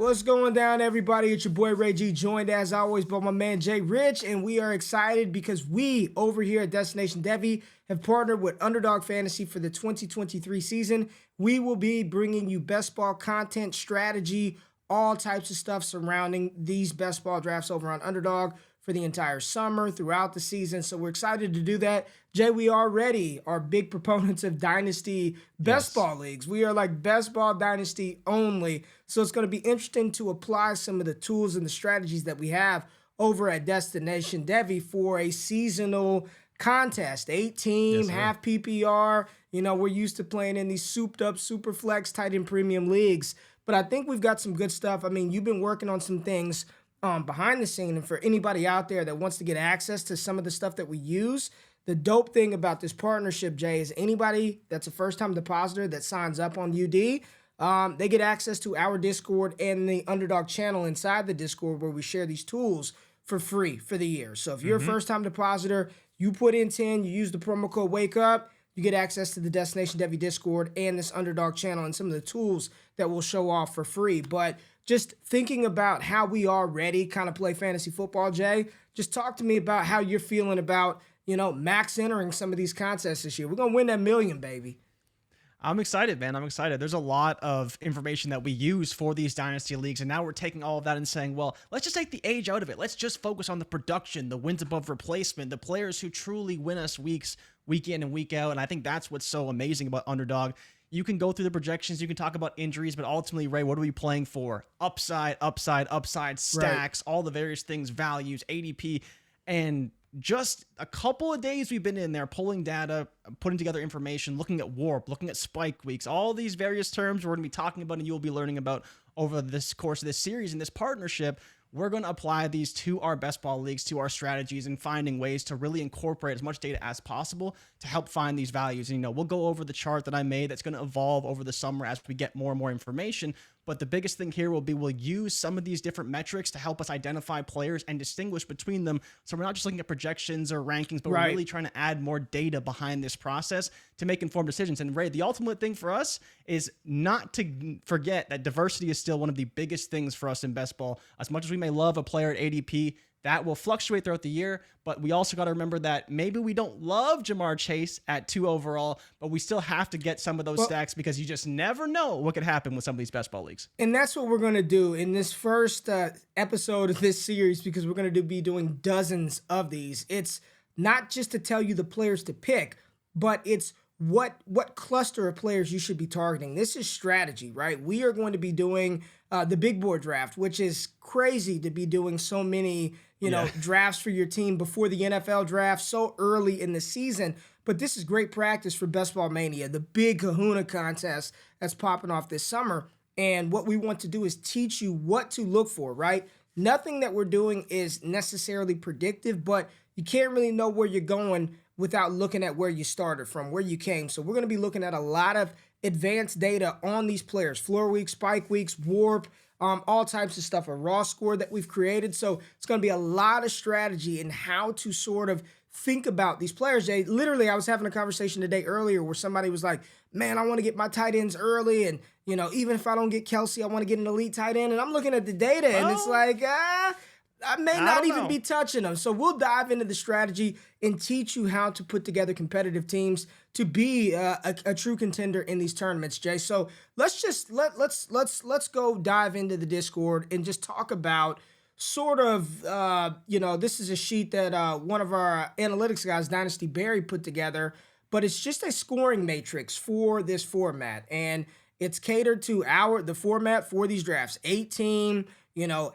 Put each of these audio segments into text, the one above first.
What's going down, everybody? It's your boy Ray G, joined as always by my man Jay Rich, and we are excited because we over here at Destination Devy have partnered with Underdog Fantasy for the 2023 season. We will be bringing you best ball content, strategy, all types of stuff surrounding these best ball drafts over on Underdog for the entire summer, throughout the season. So we're excited to do that. Jay, we already are big proponents of Dynasty best ball leagues. We are like best ball Dynasty only. So it's going to be interesting to apply some of the tools and the strategies that we have over at Destination Devy for a seasonal contest. 8-team, half PPR. You know, we're used to playing in these souped up super flex tight end premium leagues. But I think we've got some good stuff. I mean, you've been working on some things behind the scene, and for anybody out there that wants to get access to some of the stuff that we use, the dope thing about this partnership, Jay, is anybody that's a first-time depositor that signs up on UD, they get access to our Discord and the Underdog channel inside the Discord where we share these tools for free for the year. So if you're a first-time depositor, you put in 10, you use the promo code WAKEUP, you get access to the Destination Devy Discord and this Underdog channel and some of the tools that we'll show off for free. But just thinking about how we already kind of play fantasy football, Jay, just talk to me about how you're feeling about, you know, max entering some of these contests this year. We're going to win that million, baby. I'm excited, man. I'm excited. There's a lot of information that we use for these dynasty leagues, and now we're taking all of that and saying, well, let's just take the age out of it. Let's just focus on the production, the wins above replacement, the players who truly win us week in and week out, and I think that's what's so amazing about Underdog. You can go through the projections, you can talk about injuries, but ultimately, Ray, what are we playing for? Upside, stacks, all the various things, values, ADP, and just a couple of days we've been in there pulling data, putting together information, looking at warp, looking at spike weeks, all these various terms we're going to be talking about and you'll be learning about over this course of this series and this partnership. We're going to apply these to our best ball leagues, to our strategies, and finding ways to really incorporate as much data as possible to help find these values. And, you know, we'll go over the chart that I made that's going to evolve over the summer as we get more and more information. But the biggest thing here will be we'll use some of these different metrics to help us identify players and distinguish between them. So we're not just looking at projections or rankings, but we're really trying to add more data behind this process to make informed decisions. And Ray, the ultimate thing for us is not to forget that diversity is still one of the biggest things for us in best ball. As much as we may love a player at ADP, that will fluctuate throughout the year, but we also got to remember that maybe we don't love Jamar Chase at 2 overall, but we still have to get some of those stacks because you just never know what could happen with some of these best ball leagues. And that's what we're going to do in this first episode of this series, because we're going to be doing dozens of these. It's not just to tell you the players to pick, but it's what cluster of players you should be targeting. This is strategy, right? We are going to be doing the big board draft, which is crazy to be doing so many, drafts for your team before the NFL draft so early in the season. But this is great practice for Best Ball Mania, the big kahuna contest that's popping off this summer. And what we want to do is teach you what to look for, right? Nothing that we're doing is necessarily predictive, but you can't really know where you're going without looking at where you started from, where you came. So we're going to be looking at a lot of advanced data on these players, floor weeks, spike weeks, warp, all types of stuff, a raw score that we've created. So it's going to be a lot of strategy in how to sort of think about these players, Jay. Literally, I was having a conversation today earlier where somebody was like, man, I want to get my tight ends early. And, even if I don't get Kelsey, I want to get an elite tight end. And I'm looking at the data and it's like, I may not even be touching them. So we'll dive into the strategy and teach you how to put together competitive teams to be a true contender in these tournaments, Jay. So let's go dive into the Discord and just talk about sort of, this is a sheet that one of our analytics guys, Dynasty Barry, put together, but it's just a scoring matrix for this format. And it's catered to the format for these drafts. 8-team,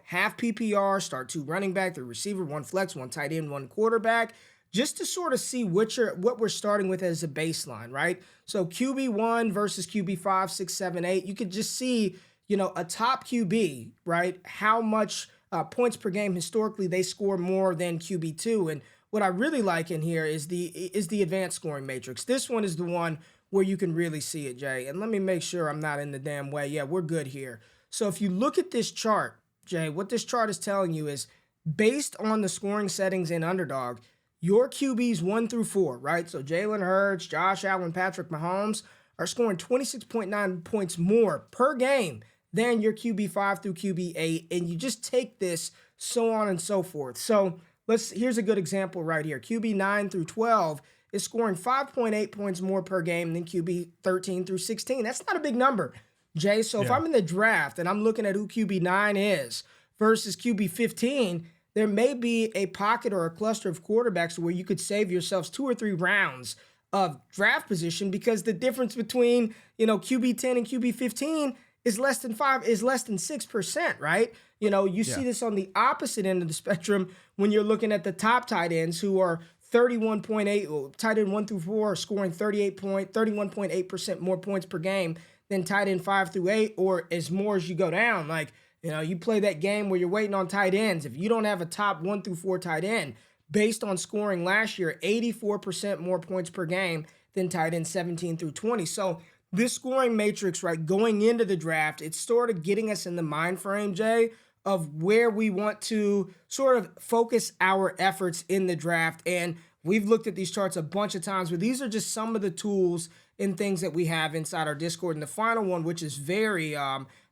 half PPR, start 2 running back, 3 receiver, 1 flex, 1 tight end, 1 quarterback, just to sort of see what we're starting with as a baseline, right? So QB1 versus QB5, 6, 7, 8. You could just see, a top QB, right? How much points per game historically they score more than QB2. And what I really like in here is the advanced scoring matrix. This one is the one where you can really see it, Jay. And let me make sure I'm not in the damn way. Yeah, we're good here. So if you look at this chart, Jay, what this chart is telling you is based on the scoring settings in Underdog, your QBs 1 through 4, right? So Jalen Hurts, Josh Allen, Patrick Mahomes are scoring 26.9 points more per game then your QB5 through QB8, and you just take this so on and so forth. So here's a good example right here. QB9 through 12 is scoring 5.8 points more per game than QB 13 through 16. That's not a big number, Jay. So if Yeah. I'm in the draft and I'm looking at who QB9 is versus QB 15, there may be a pocket or a cluster of quarterbacks where you could save yourselves 2 or 3 rounds of draft position, because the difference between, QB 10 and QB 15 is less than 6%, right? You see Yeah. this on the opposite end of the spectrum when you're looking at the top tight ends who are 31.8, tight end 1 through 4 are scoring 31.8% more points per game than tight end 5 through 8, or as more as you go down. Like, you play that game where you're waiting on tight ends. If you don't have a top 1 through 4 tight end, based on scoring last year, 84% more points per game than tight end 17 through 20. So this scoring matrix, right, going into the draft, it's sort of getting us in the mind frame, Jay, of where we want to sort of focus our efforts in the draft. And we've looked at these charts a bunch of times, but these are just some of the tools and things that we have inside our Discord. And the final one, which is very,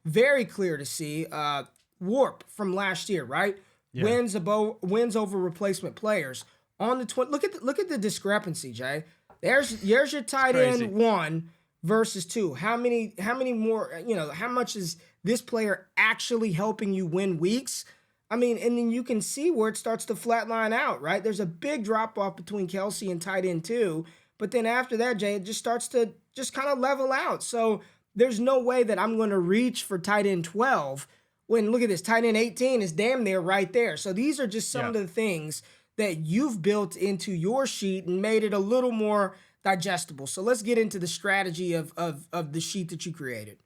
very clear to see, Warp from last year, right? Yeah. Wins over replacement players on the look at the discrepancy, Jay. There's your tight end 1 versus 2. How many more, how much is this player actually helping you win weeks? I mean, and then you can see where it starts to flatline out, right? There's a big drop off between Kelsey and tight end 2, but then after that, Jay, it just starts to just kind of level out. So there's no way that I'm going to reach for tight end 12 when, look at this, tight end 18 is damn near right there. So these are just some of the things that you've built into your sheet and made it a little more digestible. So let's get into the strategy of the sheet that you created.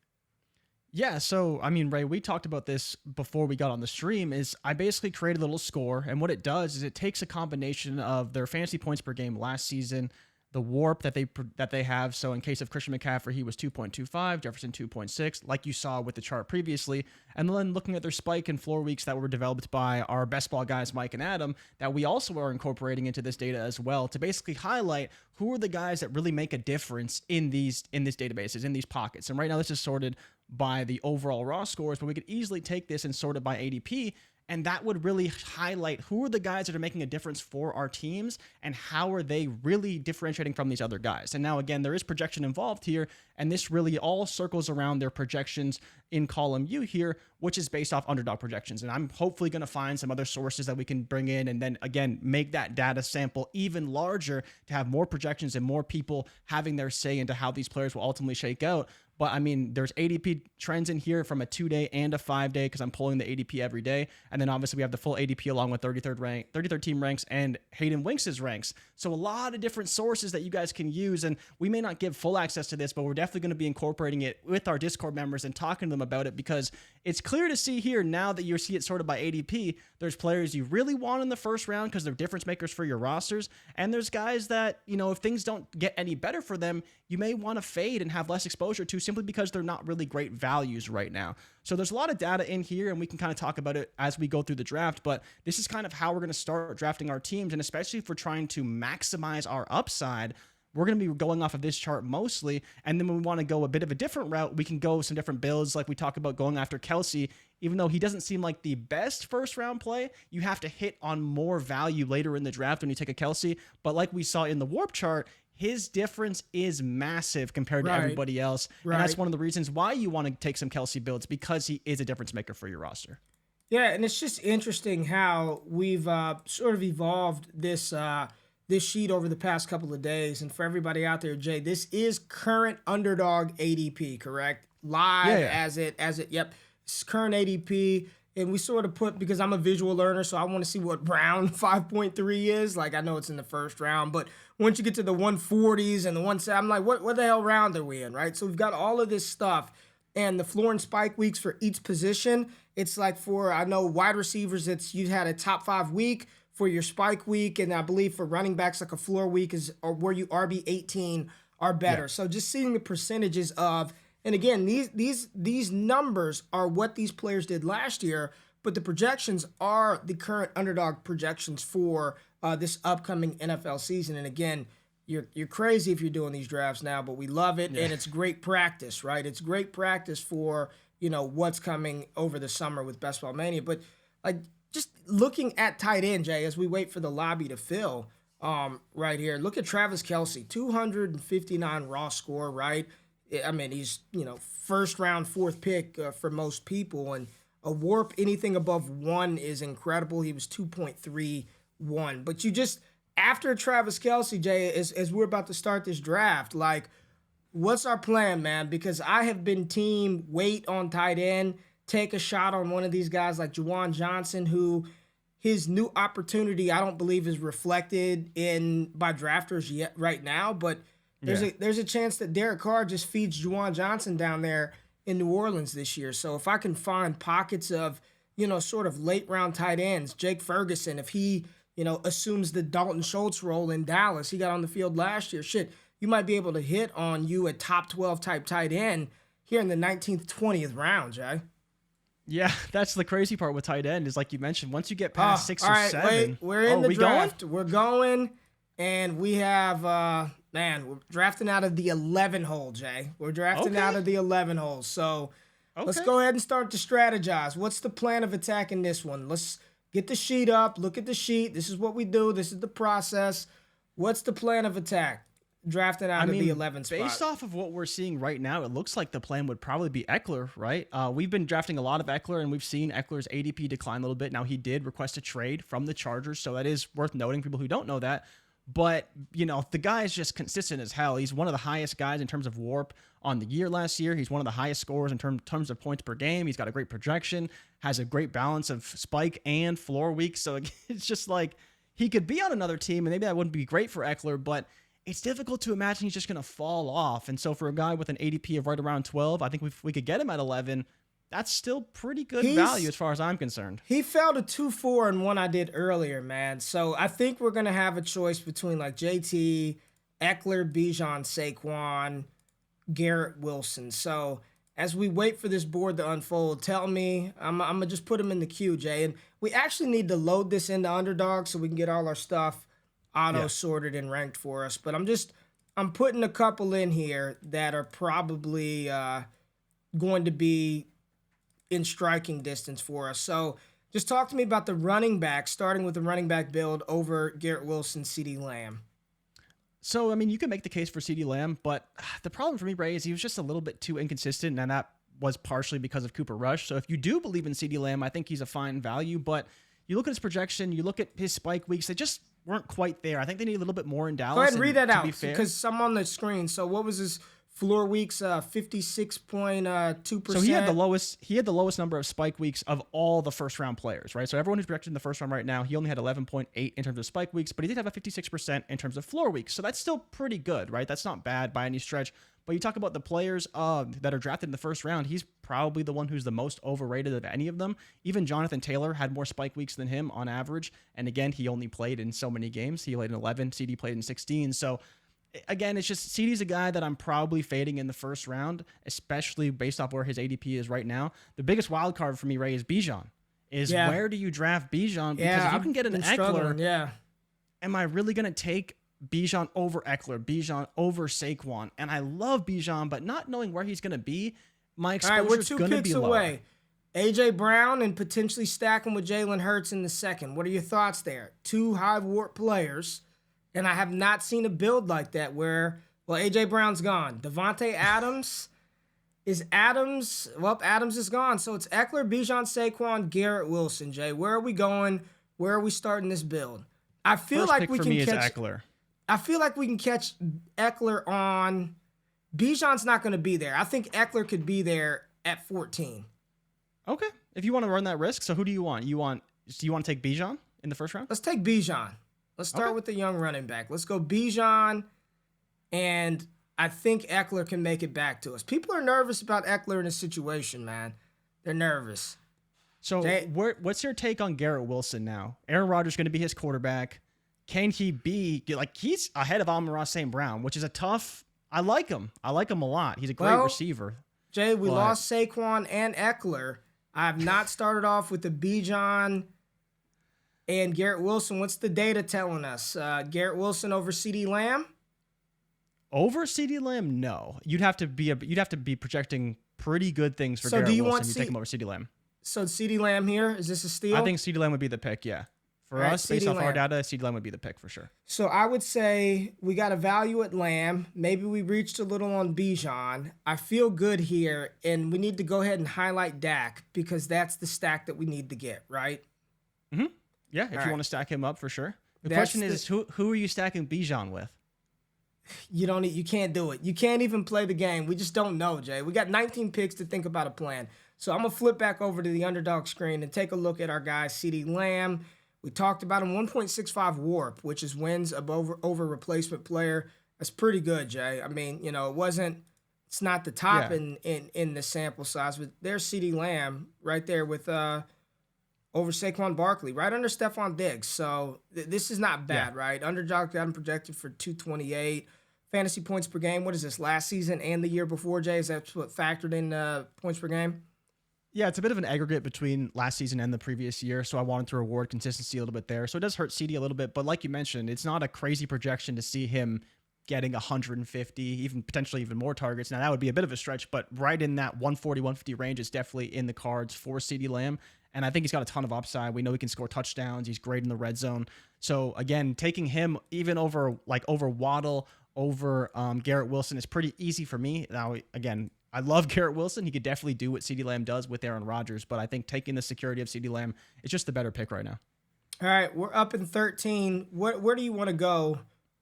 Yeah, so I mean, Ray, we talked about this before we got on the stream. Is I basically created a little score, and what it does is it takes a combination of their fantasy points per game last season, the warp that they have. So in case of Christian McCaffrey, he was 2.25, Jefferson 2.6, like you saw with the chart previously, and then looking at their spike and floor weeks that were developed by our best ball guys, Mike and Adam, that we also are incorporating into this data as well to basically highlight who are the guys that really make a difference in these databases, in these pockets. And right now this is sorted by the overall raw scores, but we could easily take this and sort it by ADP, and that would really highlight who are the guys that are making a difference for our teams and how are they really differentiating from these other guys. And now, again, there is projection involved here, and this really all circles around their projections in column U here, which is based off underdog projections. And I'm hopefully going to find some other sources that we can bring in and then, again, make that data sample even larger to have more projections and more people having their say into how these players will ultimately shake out. But I mean, there's ADP trends in here from a 2-day and a 5-day because I'm pulling the ADP every day. And then obviously we have the full ADP along with 33rd team ranks and Hayden Winks' ranks. So a lot of different sources that you guys can use. And we may not give full access to this, but we're definitely going to be incorporating it with our Discord members and talking to them about it, because it's clear to see here now that you see it sorted by ADP. There's players you really want in the first round because they're difference makers for your rosters. And there's guys that, if things don't get any better for them, you may want to fade and have less exposure to simply because they're not really great values right now. So there's a lot of data in here, and we can kind of talk about it as we go through the draft, but this is kind of how we're going to start drafting our teams. And especially if we're trying to maximize our upside, we're going to be going off of this chart mostly. And then when we want to go a bit of a different route, we can go some different builds. Like we talk about going after Kelsey, even though he doesn't seem like the best first round play, you have to hit on more value later in the draft when you take a Kelsey. But like we saw in the warp chart, his difference is massive compared to everybody else. Right. And that's one of the reasons why you want to take some Kelsey builds, because he is a difference maker for your roster. Yeah, and it's just interesting how we've sort of evolved this this sheet over the past couple of days. And for everybody out there, Jay, this is current Underdog ADP, correct? Live as it, yep. It's current ADP. And we sort of put, because I'm a visual learner, so I want to see what round 5.3 is. Like, I know it's in the first round, but once you get to the 140s and the 170, I'm like, what the hell round are we in, right? So we've got all of this stuff. And the floor and spike weeks for each position, it's like for, I know, wide receivers, it's you had a top 5 week for your spike week, and I believe for running backs, like a floor week is or where you RB 18 are better. Yeah. So just seeing the percentages of, and again, these numbers are what these players did last year, but the projections are the current underdog projections for this upcoming NFL season. And again, you're crazy if you're doing these drafts now, but we love it, and it's great practice, right? It's great practice for what's coming over the summer with Best Ball Mania. But like just looking at tight end, Jay, as we wait for the lobby to fill, right here, look at Travis Kelsey, 259 raw score, right? I mean, he's, first round, fourth pick for most people. And a warp, anything above one is incredible. He was 2.31. But after Travis Kelsey, Jay, as we're about to start this draft, like, what's our plan, man? Because I have been team wait on tight end, take a shot on one of these guys like Juwan Johnson, who his new opportunity I don't believe is reflected in by drafters yet right now, but there's a chance that Derek Carr just feeds Juwan Johnson down there in New Orleans this year. So if I can find pockets of, sort of late round tight ends, Jake Ferguson, if he, assumes the Dalton Schultz role in Dallas, he got on the field last year. Shit, you might be able to hit on you a top 12 type tight end here in the 19th, 20th round, Jay. Yeah, that's the crazy part with tight end is like you mentioned, once you get past 6 or 7. Wait, we're in the draft. We're going, and we have, we're drafting out of the 11 hole, Jay. We're drafting out of the 11 hole. So let's go ahead and start to strategize. What's the plan of attack in this one? Let's get the sheet up. Look at the sheet. This is what we do. This is the process. What's the plan of attack? Drafting out of the 11th spot. Based off of what we're seeing right now, it looks like the plan would probably be Eckler, right? We've been drafting a lot of Eckler, and we've seen Eckler's ADP decline a little bit. Now, he did request a trade from the Chargers, so that is worth noting, people who don't know that. But, the guy is just consistent as hell. He's one of the highest guys in terms of WARP on the year last year. He's one of the highest scorers in terms of points per game. He's got a great projection, has a great balance of spike and floor weeks. So it's just like he could be on another team, and maybe that wouldn't be great for Eckler, but it's difficult to imagine he's just going to fall off. And so for a guy with an ADP of right around 12, I think if we could get him at 11, that's still pretty good value as far as I'm concerned. He fell to 2-4 in one I did earlier, man. So I think we're going to have a choice between like JT, Eckler, Bijan, Saquon, Garrett Wilson. So as we wait for this board to unfold, tell me, I'm going to just put them in the queue, Jay. And we actually need to load this into Underdog so we can get all our stuff auto-sorted and ranked for us. But I'm putting a couple in here that are probably going to be in striking distance for us. So just talk to me about the running back, starting with the running back build over Garrett Wilson, CeeDee Lamb. So, I mean, you can make the case for CeeDee Lamb, but the problem for me, Ray, is he was just a little bit too inconsistent, and that was partially because of Cooper Rush. So if you do believe in CeeDee Lamb, I think he's a fine value, but you look at his projection, you look at his spike weeks, they just weren't quite there. I think they need a little bit more in Dallas. Go ahead and read that out, because I'm on the screen. So what was his floor weeks? 56.2%. So he had the lowest number of spike weeks of all the first round players, right? So everyone who's projected in the first round right now, he only had 11.8 in terms of spike weeks, but he did have a 56% in terms of floor weeks. So that's still pretty good, right? That's not bad by any stretch. But you talk about the players that are drafted in the first round, he's probably the one who's the most overrated of any of them. Even Jonathan Taylor had more spike weeks than him on average. And again, he only played in so many games. He played in 11, CD played in 16. So again, it's just CD's a guy that I'm probably fading in the first round, especially based off where his ADP is right now. The biggest wild card for me, Ray, is Bijan. Where do you draft Bijan? Because if you can get an Eckler, am I really going to take Bijan over Eckler, Bijan over Saquon? And I love Bijan, but not knowing where he's going to be, my exposure is going to be low. Away. A.J. Brown and potentially stacking with Jalen Hurts in the second. What are your thoughts there? Two high warp players. And I have not seen a build like that where, A.J. Brown's gone. Devontae Adams Adams is gone. So it's Eckler, Bijan, Saquon, Garrett Wilson, Jay. Where are we going? Where are we starting this build? I feel First like pick we for can me catch is Eckler. I feel like we can catch Eckler on Bijan's not going to be there. I think Eckler could be there at 14. Okay. If you want to run that risk, so who do you want? Do you want to take Bijan in the first round? Let's take Bijan. Let's start with the young running back. Let's go Bijan, and I think Eckler can make it back to us. People are nervous about Eckler in this situation, man. They're nervous. So what's your take on Garrett Wilson now? Aaron Rodgers is going to be his quarterback. Can he be, he's ahead of Amon-Ra St. Brown, which is a tough, I like him. I like him a lot. He's a great receiver. Jay, we lost Saquon and Eckler. I have not started off with the Bijan and Garrett Wilson. What's the data telling us? Garrett Wilson over CeeDee Lamb? Over CeeDee Lamb? No. You'd have to be projecting pretty good things for So do Garrett you Wilson want if you take him over CeeDee Lamb. So CeeDee Lamb here, is this a steal? I think CeeDee Lamb would be the pick, yeah. For All right, us, based CeeDee off our Lamb. data, CeeDee Lamb would be the pick for sure. So I would say we got a value at Lamb. Maybe we reached a little on Bijan. I feel good here, and we need to go ahead and highlight Dak because that's the stack that we need to get, right? Mm-hmm. Yeah, if All you right. want to stack him up for sure. The That's question is, who are you stacking Bijan with? You can't do it. You can't even play the game. We just don't know, Jay. We got 19 picks to think about a plan. So I'm gonna flip back over to the underdog screen and take a look at our guy CeeDee Lamb. We talked about him 1.65 WARP, which is wins over replacement player. That's pretty good, Jay. I mean, it's not the top in the sample size, but there's CeeDee Lamb right there with over Saquon Barkley, right under Stephon Diggs. So this is not bad, right? Underdog got him projected for 228 fantasy points per game. What is this, last season and the year before, Jay? Is that what factored in points per game? Yeah, it's a bit of an aggregate between last season and the previous year, so I wanted to reward consistency a little bit there. So it does hurt CD a little bit, but like you mentioned, it's not a crazy projection to see him getting 150, even potentially even more targets. Now, that would be a bit of a stretch, but right in that 140, 150 range is definitely in the cards for CeeDee Lamb, and I think he's got a ton of upside. We know he can score touchdowns. He's great in the red zone. So, again, taking him even over Waddle, over Garrett Wilson is pretty easy for me. Now, again, I love Garrett Wilson. He could definitely do what CeeDee Lamb does with Aaron Rodgers, but I think taking the security of CeeDee Lamb is just the better pick right now. All right, we're up in 13. Where do you want to go?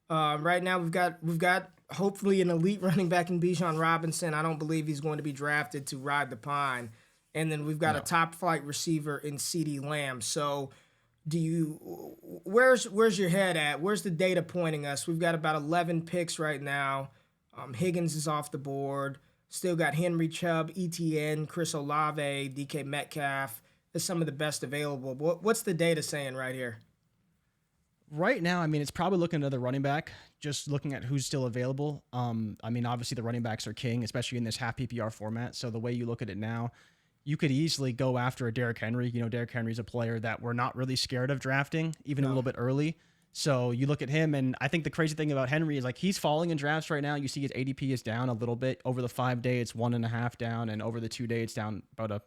Right now, we've got hopefully an elite running back in Bijan Robinson. I don't believe he's going to be drafted to ride the pine. And then we've got a top flight receiver in CeeDee Lamb. So where's your head at? Where's the data pointing us? We've got about 11 picks right now. Higgins is off the board. Still got Henry, Chubb, ETN, Chris Olave, DK Metcalf. That's some of the best available. What's the data saying right here? Right now, I mean, it's probably looking at another running back, just looking at who's still available. I mean, obviously the running backs are king, especially in this half PPR format. So the way you look at it now, you could easily go after a Derrick Henry. You know, Derrick Henry's a player that we're not really scared of drafting, even a little bit early. So you look at him, and I think the crazy thing about Henry is like he's falling in drafts right now. You see his ADP is down a little bit. Over the 5 day, it's 1.5 down, and over the 2 day, it's down about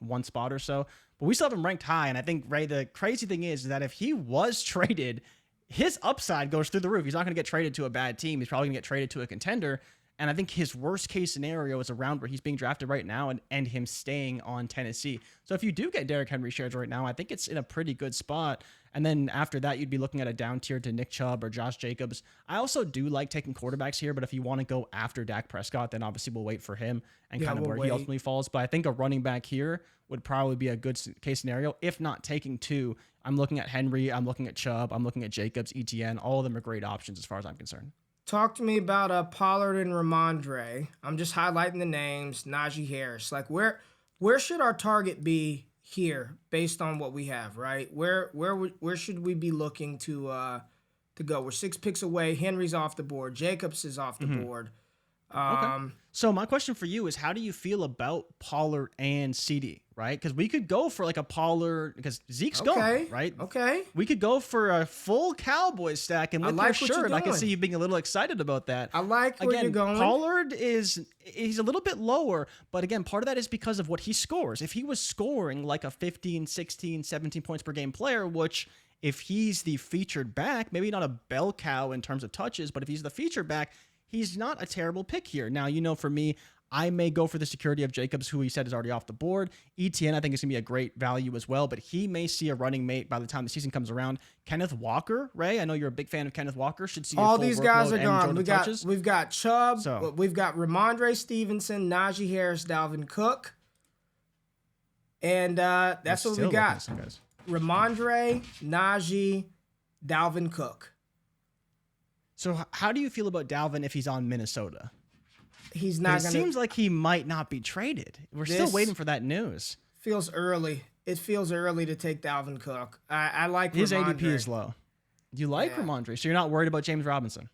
one spot or so. But we still have him ranked high, and I think, Ray, the crazy thing is that if he was traded, his upside goes through the roof. He's not going to get traded to a bad team. He's probably going to get traded to a contender. And I think his worst case scenario is around where he's being drafted right now and him staying on Tennessee. So if you do get Derrick Henry shares right now, I think it's in a pretty good spot. And then after that, you'd be looking at a down tier to Nick Chubb or Josh Jacobs. I also do like taking quarterbacks here, but if you want to go after Dak Prescott, then obviously we'll wait for him and kind of where he ultimately falls. But I think a running back here would probably be a good case scenario. If not taking two, I'm looking at Henry, I'm looking at Chubb, I'm looking at Jacobs, ETN. All of them are great options as far as I'm concerned. Talk to me about Pollard and Ramondre. I'm just highlighting the names. Najee Harris. Like where should our target be here based on what we have, right? Where should we be looking to go? We're 6 picks away. Henry's off the board. Jacobs is off the board. Okay. So my question for you is, how do you feel about Pollard and CD, right? Because we could go for like a Pollard because Zeke's gone, right? Okay. We could go for a full Cowboys stack, and with your shirt, I can see you being a little excited about that. I like where you're going. Pollard he's a little bit lower, but again, part of that is because of what he scores. If he was scoring like a 15, 16, 17 points per game player, which if he's the featured back, maybe not a bell cow in terms of touches, but if he's the featured back, he's not a terrible pick here. Now, for me, I may go for the security of Jacobs, who he said is already off the board. ETN, I think, is going to be a great value as well, but he may see a running mate by the time the season comes around. Kenneth Walker, Ray, I know you're a big fan of Kenneth Walker. Should see all these guys are gone. We've got Chubb, we've got Ramondre Stevenson, Najee Harris, Dalvin Cook, and that's what we got. Ramondre, Najee, Dalvin Cook. So how do you feel about Dalvin if he's on Minnesota? He's not. It seems like he might not be traded. We're still waiting for that news. Feels early. It feels early to take Dalvin Cook. I like his Ramondre. ADP is low. Do you like Ramondre? So you're not worried about James Robinson?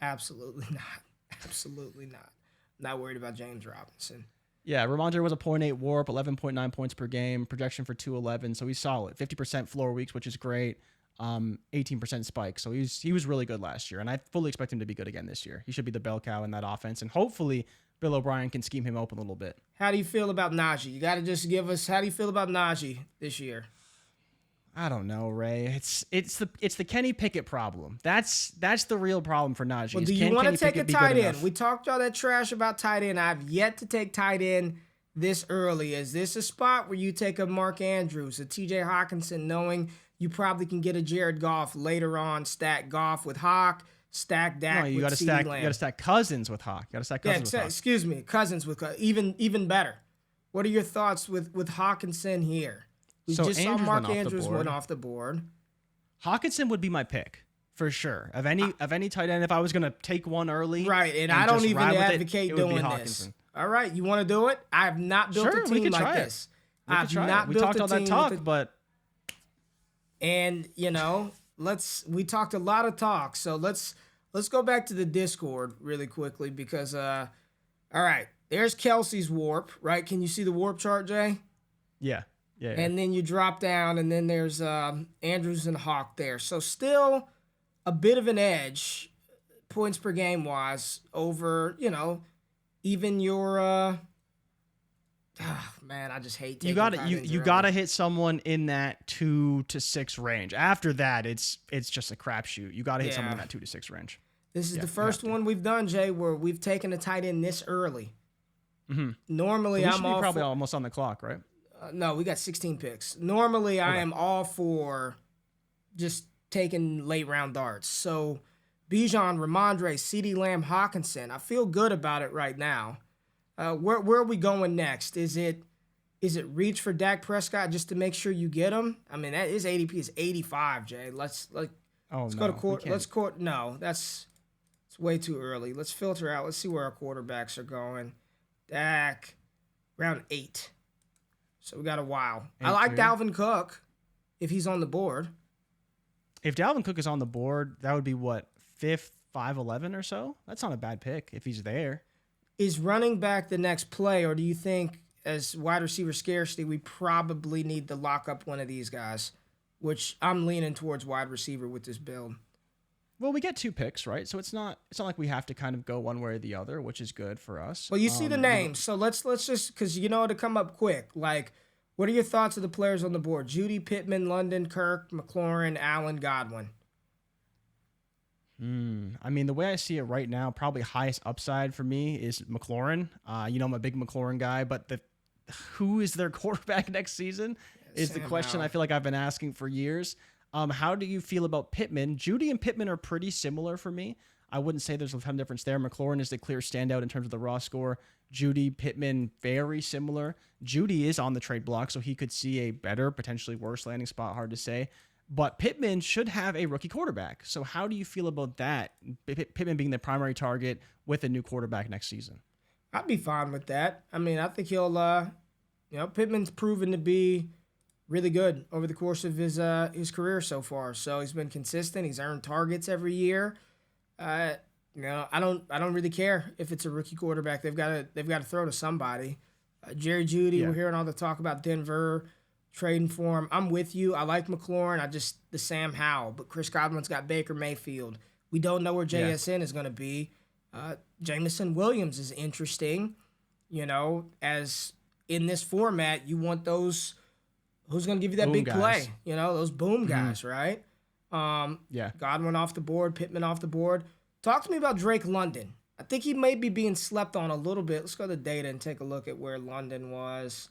Absolutely not. Absolutely not. Not worried about James Robinson. Yeah, Ramondre was a 0.8 WARP, 11.9 points per game, projection for 211, so he's solid. 50% floor weeks, which is great. 18% spike. So he was really good last year, and I fully expect him to be good again this year. He should be the bell cow in that offense, and hopefully Bill O'Brien can scheme him open a little bit. How do you feel about Najee? You got to just give us, how do you feel about Najee this year? I don't know, Ray. It's the Kenny Pickett problem. That's the real problem for Najee. Well, do you want to take a tight end? We talked all that trash about tight end. I've yet to take tight end this early. Is this a spot where you take a Mark Andrews, a TJ Hawkinson, knowing you probably can get a Jared Goff later on, stack Goff with Hawk, stack Dak with CeeDee Lamb. You got to stack Cousins with Hawk. You got to stack Cousins with Hawk. Excuse me, Cousins with even better. What are your thoughts with Hawkinson here? We just saw Mark Andrews went off the board. Hawkinson would be my pick for sure. Of any tight end, if I was going to take one early. Right, and I don't even advocate doing this. All right, you want to do it? I have not built a team like this. I've not built a team. We talked all that talk, but... And, we talked a lot of talk, so let's go back to the Discord really quickly because, all right, there's Kelsey's warp, right? Can you see the warp chart, Jay? Yeah. Yeah. And then you drop down, and then there's Andrews and Hawk there. So still a bit of an edge, points per game wise, over even your. Man, I just hate. You gotta hit someone in that 2 to 6 range. After that, it's just a crapshoot. You gotta hit someone in that 2 to 6 range. This is the first one we've done, Jay, where we've taken a tight end this early. Mm-hmm. Normally, so I'm probably almost on the clock, right? No, we got 16 picks. Normally, I am all for just taking late round darts. So, Bijan, Ramondre, CeeDee Lamb, Hawkinson. I feel good about it right now. Where are we going next? Is it reach for Dak Prescott just to make sure you get him? I mean, his ADP is 85, Jay. Let's go to court. No, it's way too early. Let's filter out. Let's see where our quarterbacks are going. Dak, round 8. So we got a while. I like Dalvin Cook if he's on the board. If Dalvin Cook is on the board, that would be what, 5th, 5'11" or so? That's not a bad pick if he's there. Is running back the next play, or do you think as wide receiver scarcity, we probably need to lock up one of these guys, which I'm leaning towards wide receiver with this build. Well, we get 2 picks, right? So it's not like we have to kind of go one way or the other, which is good for us. Well, you see the names, so let's just, because it'll come up quick. Like, what are your thoughts of the players on the board? Judy, Pittman, London, Kirk, McLaurin, Allen, Godwin. I mean, the way I see it right now, probably highest upside for me is McLaurin. I'm a big McLaurin guy, but who is their quarterback next season is the question I feel like I've been asking for years. How do you feel about Pittman? Judy and Pittman are pretty similar for me. I wouldn't say there's a ton of difference there. McLaurin is the clear standout in terms of the raw score. Judy, Pittman, very similar. Judy is on the trade block, so he could see a better, potentially worse landing spot. Hard to say. But Pittman should have a rookie quarterback. So how do you feel about that? Pittman being the primary target with a new quarterback next season. I'd be fine with that. I mean, I think he'll, Pittman's proven to be really good over the course of his career so far. So he's been consistent. He's earned targets every year. I don't really care if it's a rookie quarterback. They've got to throw to somebody. Jerry Jeudy, We're hearing all the talk about Denver trading for him. I'm with you. I like McLaurin. The Sam Howell, but Chris Godwin's got Baker Mayfield. We don't know where JSN is going to be. Jameson Williams is interesting. As in this format, you want those. Who's going to give you that boom big guys. Play? Those boom guys, right? Godwin off the board, Pittman off the board. Talk to me about Drake London. I think he may be being slept on a little bit. Let's go to the data and take a look at where London was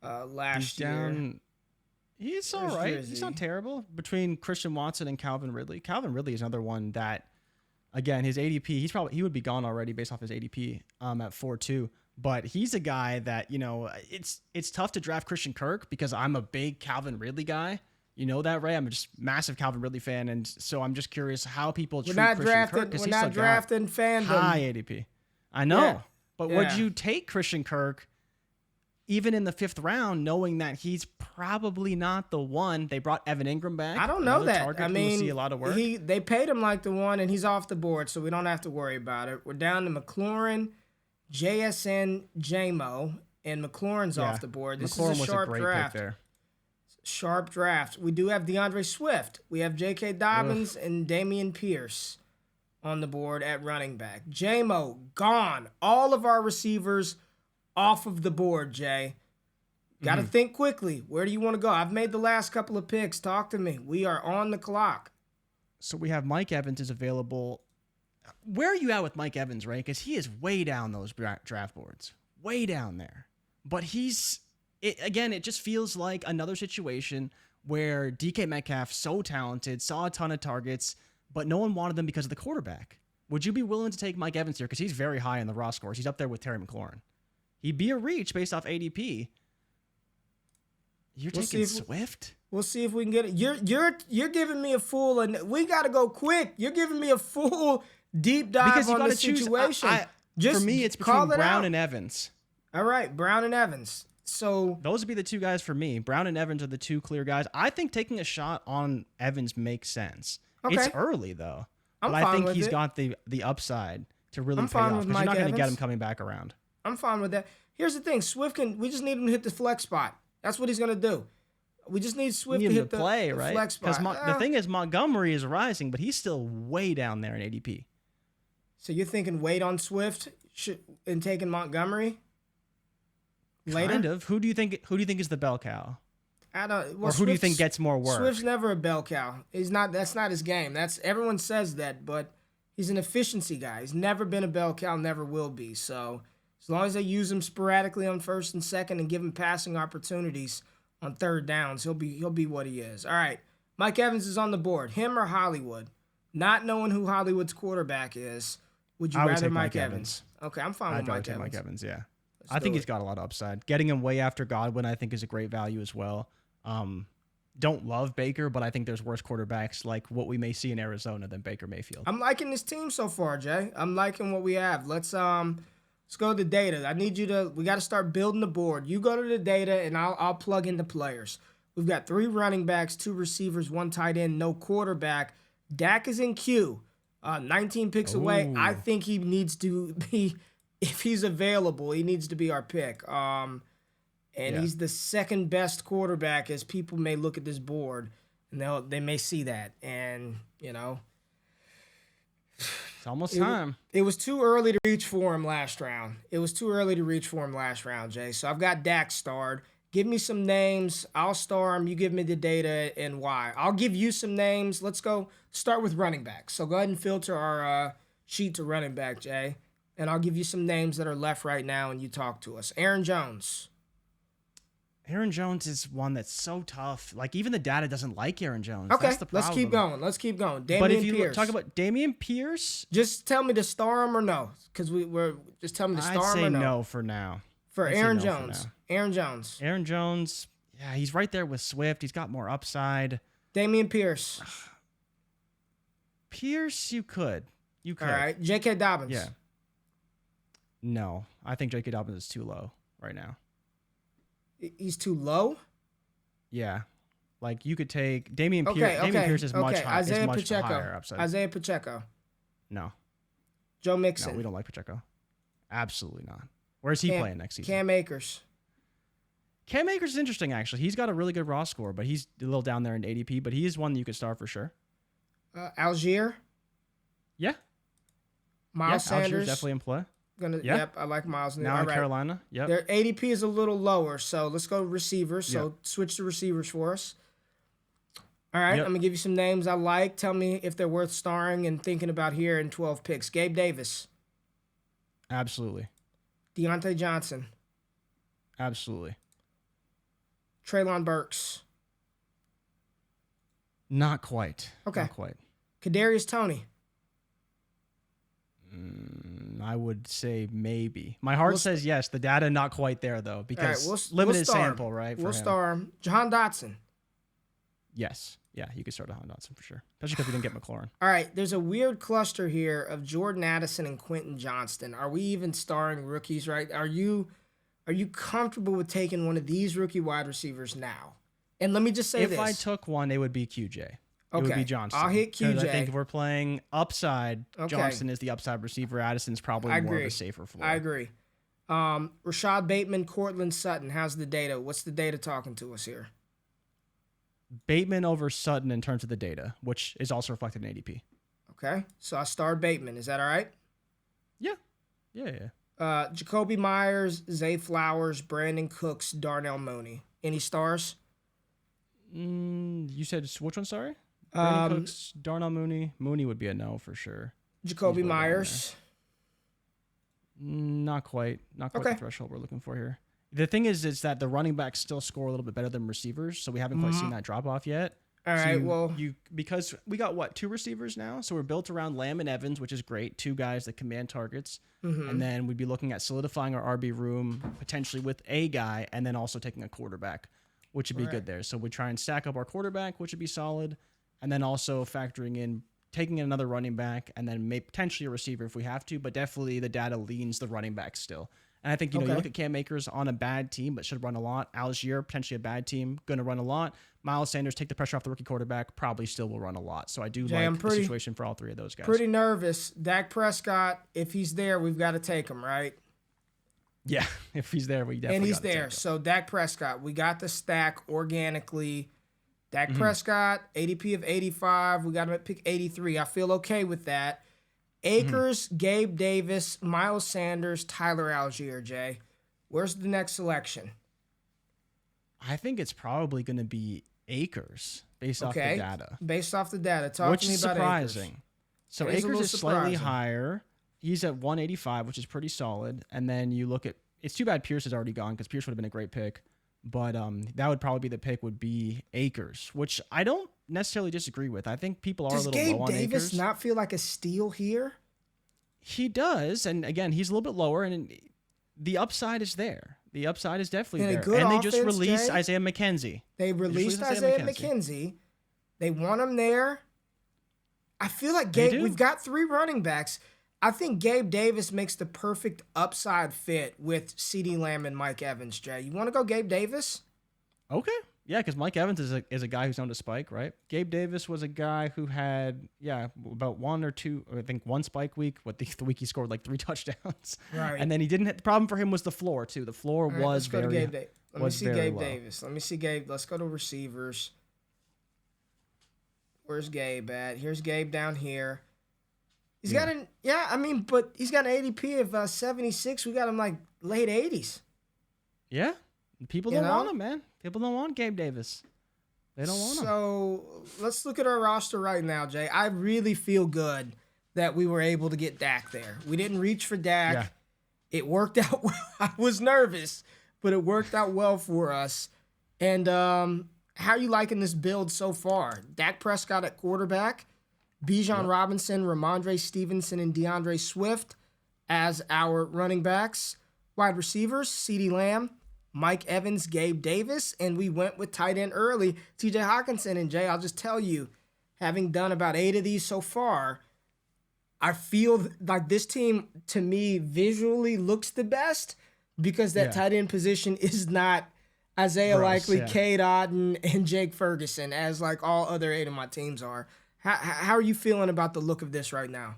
last year. He's all right. Jersey. He's not terrible. Between Christian Watson and Calvin Ridley. Calvin Ridley is another one that, again, his ADP, he would be gone already based off his ADP at 4.2. But he's a guy that, it's tough to draft Christian Kirk because I'm a big Calvin Ridley guy. You know that, Ray? I'm just massive Calvin Ridley fan, and so I'm just curious how people treat Christian Kirk. We're not drafting fandom. High ADP. I know, but would you take Christian Kirk even in the 5th round, knowing that he's probably not the one? They brought Evan Ingram back. I don't know that. I mean, see a lot of work. They paid him like the one, and he's off the board, so we don't have to worry about it. We're down to McLaurin, JSN, JMO, and McLaurin's off the board. This McLaurin is a sharp draft. Pick there. Sharp draft. We do have DeAndre Swift. We have J.K. Dobbins and Damian Pierce. on the board at running back. J-Mo, gone. All of our receivers off of the board, Jay. Got to think quickly. Where do you want to go? I've made the last couple of picks. Talk to me. We are on the clock. So we have Mike Evans is available. Where are you at with Mike Evans, right? Because he is way down those draft boards. Way down there. But it just feels like another situation where DK Metcalf, so talented, saw a ton of targets, but no one wanted them because of the quarterback. Would you be willing to take Mike Evans here? Because he's very high in the raw scores. He's up there with Terry McLaurin. He'd be a reach based off ADP. You're taking Swift? We'll see if we can get it. You're giving me a full, and we got to go quick. You're giving me a full deep dive because you on got the to choose. situation. For me, it's between Brown and Evans. All right, Brown and Evans. So those would be the two guys for me. Brown and Evans are the two clear guys. I think taking a shot on Evans makes sense. Okay. It's early though, but I think he's got the upside to really pay off. Because you're not going to get him coming back around. I'm fine with that. Here's the thing: we just need him to hit the flex spot. That's what he's going to do. We just need Swift to hit the flex spot. Because the thing is, Montgomery is rising, but he's still way down there in ADP. So you're thinking wait on Swift and taking Montgomery later? Kind of. Who do you think is the bell cow? I don't. Well, or who do you think gets more work? Swift's never a bell cow. He's not. That's not his game. Everyone says that, but he's an efficiency guy. He's never been a bell cow. Never will be. So as long as they use him sporadically on first and second and give him passing opportunities on third downs, he'll be what he is. All right, Mike Evans is on the board. Him or Hollywood? Not knowing who Hollywood's quarterback is, would you rather Mike Evans? Okay, I'm fine with Mike Evans. Mike Evans, yeah. I think he's got a lot of upside. Getting him way after Godwin, I think, is a great value as well. Don't love Baker, but I think there's worse quarterbacks like what we may see in Arizona than Baker Mayfield. I'm liking this team so far, Jay. I'm liking what we have. Let's go to the data. We got to start building the board. You go to the data, and I'll plug in the players. We've got 3 running backs, 2 receivers, 1 tight end, no quarterback. Dak is in queue, 19 picks away. I think he needs to be, if he's available, he needs to be our pick. He's the second best quarterback as people may look at this board, and they may see that. And, it's almost time. It was too early to reach for him last round. Jay. So I've got Dak starred. Give me some names. I'll star him. You give me the data and why. I'll give you some names. Let's go start with running back. So go ahead and filter our sheet to running back, Jay. And I'll give you some names that are left right now, and you talk to us. Aaron Jones. Aaron Jones is one that's so tough. Like, even the data doesn't like Aaron Jones. Okay, that's the problem. Let's keep going. But if you talk about Dameon Pierce, just tell me to star him or no, because just tell me to star him or no. No for now. Aaron Jones. Aaron Jones, yeah, he's right there with Swift. He's got more upside. Dameon Pierce. Pierce, you could. All right, J.K. Dobbins. Yeah. No, I think J.K. Dobbins is too low right now. He's too low? Yeah. Like, you could take Dameon Pierce. Dameon Pierce is much higher. Higher upside. Isaiah Pacheco. No. Joe Mixon. No, we don't like Pacheco. Absolutely not. Where's he playing next season? Cam Akers. Cam Akers is interesting, actually. He's got a really good raw score, but he's a little down there in ADP, but he is one that you could start for sure. Algier? Yeah. Miles Sanders? Algier's definitely in play. Yep, I like Miles. Now in Carolina. Yep. Their ADP is a little lower, so let's go receivers. So switch to receivers for us. All right, I'm going to give you some names I like. Tell me if they're worth starring and thinking about here in 12 picks. Gabe Davis. Absolutely. Deontay Johnson. Absolutely. Treylon Burks. Not quite. Okay. Not quite. Kadarius Toney. I would say maybe. My heart says yes. The data not quite there though, because limited sample, right? We'll star him. Jahan Dotson. Yes. Yeah, you could start Jahan Dotson for sure, especially because we didn't get McLaurin. All right, there's a weird cluster here of Jordan Addison and Quentin Johnston. Are we even starring rookies? Right? Are you comfortable with taking one of these rookie wide receivers now? And let me just say if I took one, it would be QJ. It would be Johnston. I'll hit QJ. I think if we're playing upside, Johnston is the upside receiver. Addison's probably more of a safer floor. I agree. Rashad Bateman, Cortland Sutton. How's the data? What's the data talking to us here? Bateman over Sutton in terms of the data, which is also reflected in ADP. Okay. So I starred Bateman. Is that all right? Yeah. Yeah. Yeah. Jacoby Myers, Zay Flowers, Brandon Cooks, Darnell Mooney. Any stars? You said which one? Sorry. Brandon Um, Cooks, Darnell Mooney. Mooney would be a no for sure. He's Jacoby way down there. Myers. Not quite. Not quite the Okay. threshold we're looking for here. The thing is that the running backs still score a little bit better than receivers, so we haven't quite seen that drop off yet. All So right. Well, you because we got what, 2 receivers now, so we're built around Lamb and Evans, which is great. 2 guys that command targets, and then we'd be looking at solidifying our RB room potentially with a guy, and then also taking a quarterback, which would be good there. So we try and stack up our quarterback, which would be solid, and then also factoring in taking another running back, and then maybe potentially a receiver if we have to, but definitely the data leans the running back still. And I think, you look at Cam Akers on a bad team, but should run a lot. Algier, potentially a bad team, going to run a lot. Miles Sanders, take the pressure off the rookie quarterback, probably still will run a lot. So I do like the situation for all 3 of those guys. pretty nervous. Dak Prescott, if he's there, we've got to take him, right? Yeah, if he's there, we definitely And he's gotta take there. him. So Dak Prescott, we got the stack organically. Dak Prescott, ADP of 85. We got him at pick 83. I feel okay with that. Akers, Gabe Davis, Miles Sanders, Tyler Algier, Jay. Where's the next selection? I think it's probably going to be Akers based off the data, Based off the data. Talk which to me is about surprising. Akers. So It is a Akers little is slightly surprising. higher. He's at 185, which is pretty solid. And then you look at, it's too bad Pierce is already gone because Pierce would have been a great pick. But that would probably be the pick, would be Akers, which I don't necessarily disagree with. I think people are Does a little Gabe low on Davis Akers. not feel like a steal here? He does, and again, he's a little bit lower, and the upside is there. The upside is definitely In a there. good And they just offense, released Jay? Isaiah McKenzie. They released Isaiah McKenzie. They want him there. I feel like we've got 3 running backs. I think Gabe Davis makes the perfect upside fit with CeeDee Lamb and Mike Evans, Jay. You want to go Gabe Davis? Okay. Yeah, because Mike Evans is a guy who's known to spike, right? Gabe Davis was a guy who had, about 1 or 2, I think 1 spike week. The week he scored like 3 touchdowns. Right. And then he didn't hit, the problem for him was the floor, too. The floor All right, was let's go to very, Gabe Davis. Let me see Gabe Davis. Let me see Gabe. Let's go to receivers. Where's Gabe at? Here's Gabe down here. He's got but he's got an ADP of 76. We got him like late 80s. Yeah. People don't want him, man. People don't want Gabe Davis. They don't want him. So let's look at our roster right now, Jay. I really feel good that we were able to get Dak there. We didn't reach for Dak. Yeah. It worked out well. I was nervous, but it worked out well for us. And how are you liking this build so far? Dak Prescott at quarterback, Bijan Robinson, Ramondre Stevenson, and DeAndre Swift as our running backs. Wide receivers, CeeDee Lamb, Mike Evans, Gabe Davis, and we went with tight end early, TJ Hawkinson. And Jay, I'll just tell you, having done about 8 of these so far, I feel like this team, to me, visually looks the best because that tight end position is not Isaiah Likely, Cade Otton, and Jake Ferguson, as like all other 8 of my teams are. How are you feeling about the look of this right now?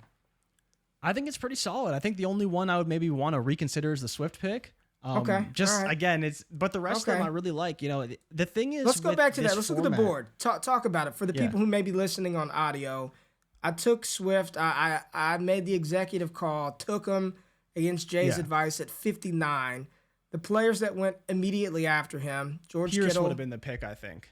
I think it's pretty solid. I think the only one I would maybe want to reconsider is the Swift pick. Again, but the rest of them I really like. The thing is, let's go back to that. Let's look at the format, board. Talk about it for the people who may be listening on audio. I took Swift. I made the executive call. Took him against Jay's advice at 59. The players that went immediately after him, George Pierce Kittle would have been the pick, I think.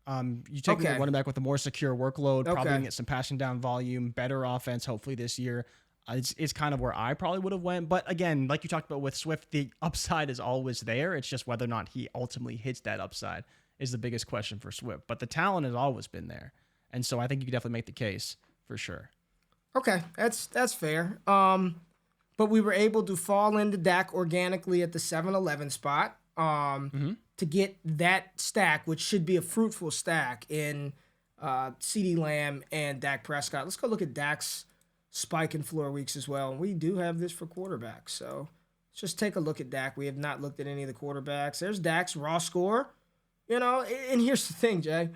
You take a running back with a more secure workload, probably gonna get some passing down volume, better offense, hopefully this year. It's kind of where I probably would have went. But again, like you talked about with Swift, the upside is always there. It's just whether or not he ultimately hits that upside is the biggest question for Swift. But the talent has always been there. And so I think you could definitely make the case for sure. Okay, that's fair. But we were able to fall into Dak organically at the 7-11 spot to get that stack, which should be a fruitful stack in CeeDee Lamb and Dak Prescott. Let's go look at Dak's spike and floor weeks as well. And we do have this for quarterbacks. So let's just take a look at Dak. We have not looked at any of the quarterbacks. There's Dak's raw score. And here's the thing, Jay.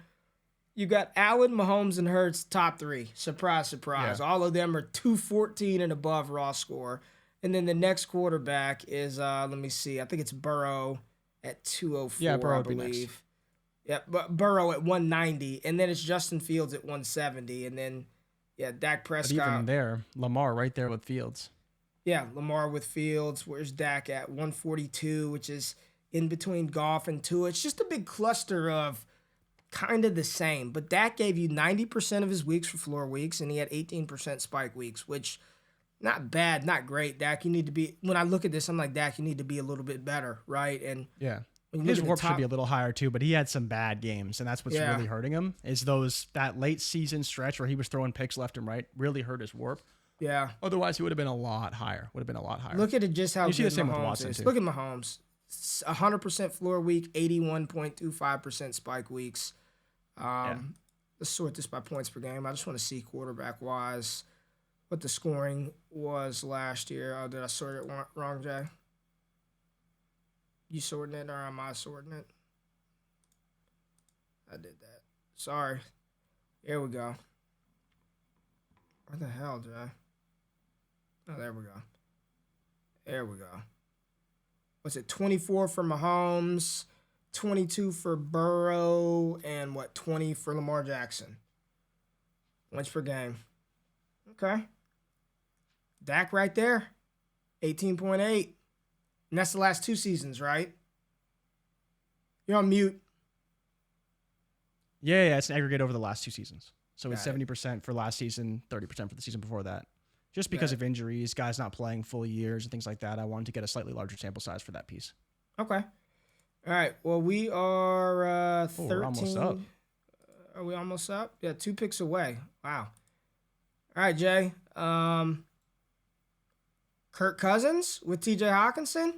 You got Allen, Mahomes, and Hurts top 3. Surprise, surprise. Yeah. All of them are 214 and above raw score. And then the next quarterback is, let me see, I think it's Burrow at 204, Burrow I believe. Yeah, but Burrow at 190. And then it's Justin Fields at 170. And then Yeah, Dak But even Prescott. there, Lamar right there with Fields. Yeah, Lamar with Fields. Where's Dak at? 142, which is in between Goff and Tua. It's just a big cluster of kind of the same. But Dak gave you 90% of his weeks for floor weeks, and he had 18% spike weeks, which not bad, not great. Dak, you need to be. When I look at this, I'm like, Dak, you need to be a little bit better, right? And Yeah. when you look His at the warp should top, be a little higher too, but he had some bad games, and that's what's yeah, really hurting him. Is that late season stretch where he was throwing picks left and right really hurt his warp. yeah. Otherwise, he would have been a lot higher. Would have been a lot higher. Look at it, just how You see good the same with Mahomes Watson is. too. Look at Mahomes, 100% floor week, 81.25% spike weeks. Yeah. Let's sort this by points per game. I just want to see quarterback wise what the scoring was last year. Oh, did I sort it wrong, Jay? You sorting it or am I sorting it? I did that. Sorry. Here we go. What the hell, Jay? Oh, there we go. There we go. What's it? 24 for Mahomes, 22 for Burrow, and 20 for Lamar Jackson. Points per game. Okay. Dak right there, 18.8. And that's the last 2 seasons, right? You're on mute. Yeah, it's an aggregate over the last 2 seasons. So it's Got it. 70% for last season, 30% for the season before that. Just because Got of injuries, guys not playing full years and things like that, I wanted to get a slightly larger sample size for that piece. Okay. All right. Well, we are 13. We're almost up. Are we almost up? Yeah, 2 picks away. Wow. All right, Jay. Kirk Cousins with TJ Hawkinson.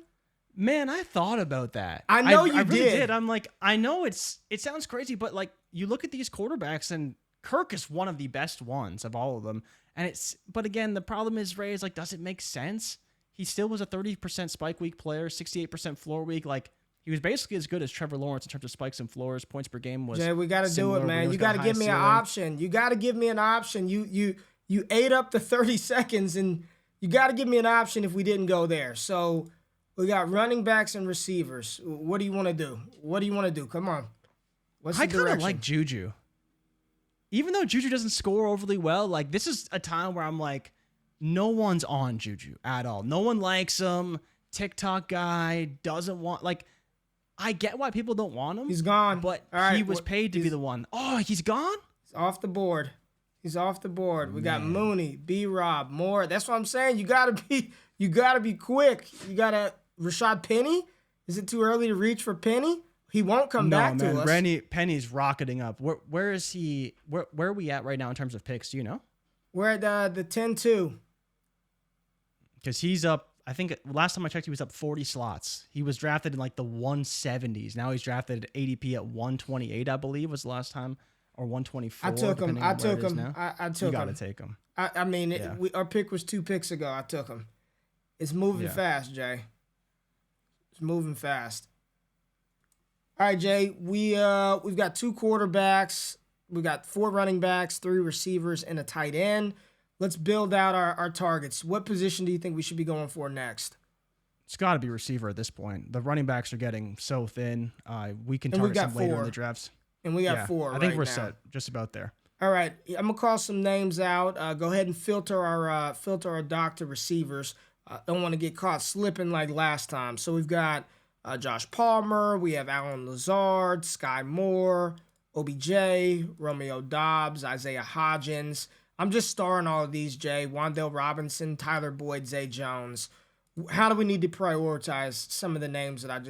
Man, I thought about that. I know you I really did. I'm like, I know it sounds crazy, but like you look at these quarterbacks and Kirk is one of the best ones of all of them. But again, the problem is, Ray, is like, does it make sense? He still was a 30% spike week player, 68% floor week. Like, he was basically as good as Trevor Lawrence in terms of spikes and floors. Points per game was Jay, we got to do it, man. You got to give me an option. You got to give me an option. You ate up the 30 seconds, and you got to give me an option if we didn't go there. So we got running backs and receivers. What do you want to do? What do you want to do? Come on. What's the I kind of direction? like Juju. Even though Juju doesn't score overly well, like this is a time where I'm like, no one's on Juju at all. No one likes him. TikTok guy doesn't want, like, I get why people don't want him. He's gone. But All right, he was paid to be the one. Oh, he's gone? He's off the board. He's off the board. We got Mooney, B-Rob, Moore. That's what I'm saying. You gotta be quick. You gotta Rashad Penny. Is it too early to reach for Penny? He won't come back to us. Penny's rocketing up. Where is he? Where are we at right now in terms of picks? Do you know? We're at the 10-2. Because he's up. I think last time I checked, he was up 40 slots. He was drafted in like the 170s. Now he's drafted at ADP at 128, I believe, was the last time, or 124. I took him. I took him. You got to take him. I mean, our pick was 2 picks ago. I took him. It's moving fast, Jay. It's moving fast. All right, Jay. We've got 2 quarterbacks. We got 4 running backs, 3 receivers, and a tight end. Let's build out our targets. What position do you think we should be going for next? It's got to be receiver at this point. The running backs are getting so thin. We can target some later in the drafts. And we got 4 I think right we're now. set just about there. All right. I'm going to call some names out. Go ahead and filter our doc to receivers. Don't want to get caught slipping like last time. So we've got Josh Palmer. We have Alan Lazard, Sky Moore, OBJ, Romeo Dobbs, Isaiah Hodgins. I'm just starring all of these, Jay. Wan'Dale Robinson, Tyler Boyd, Zay Jones. How do we need to prioritize some of the names that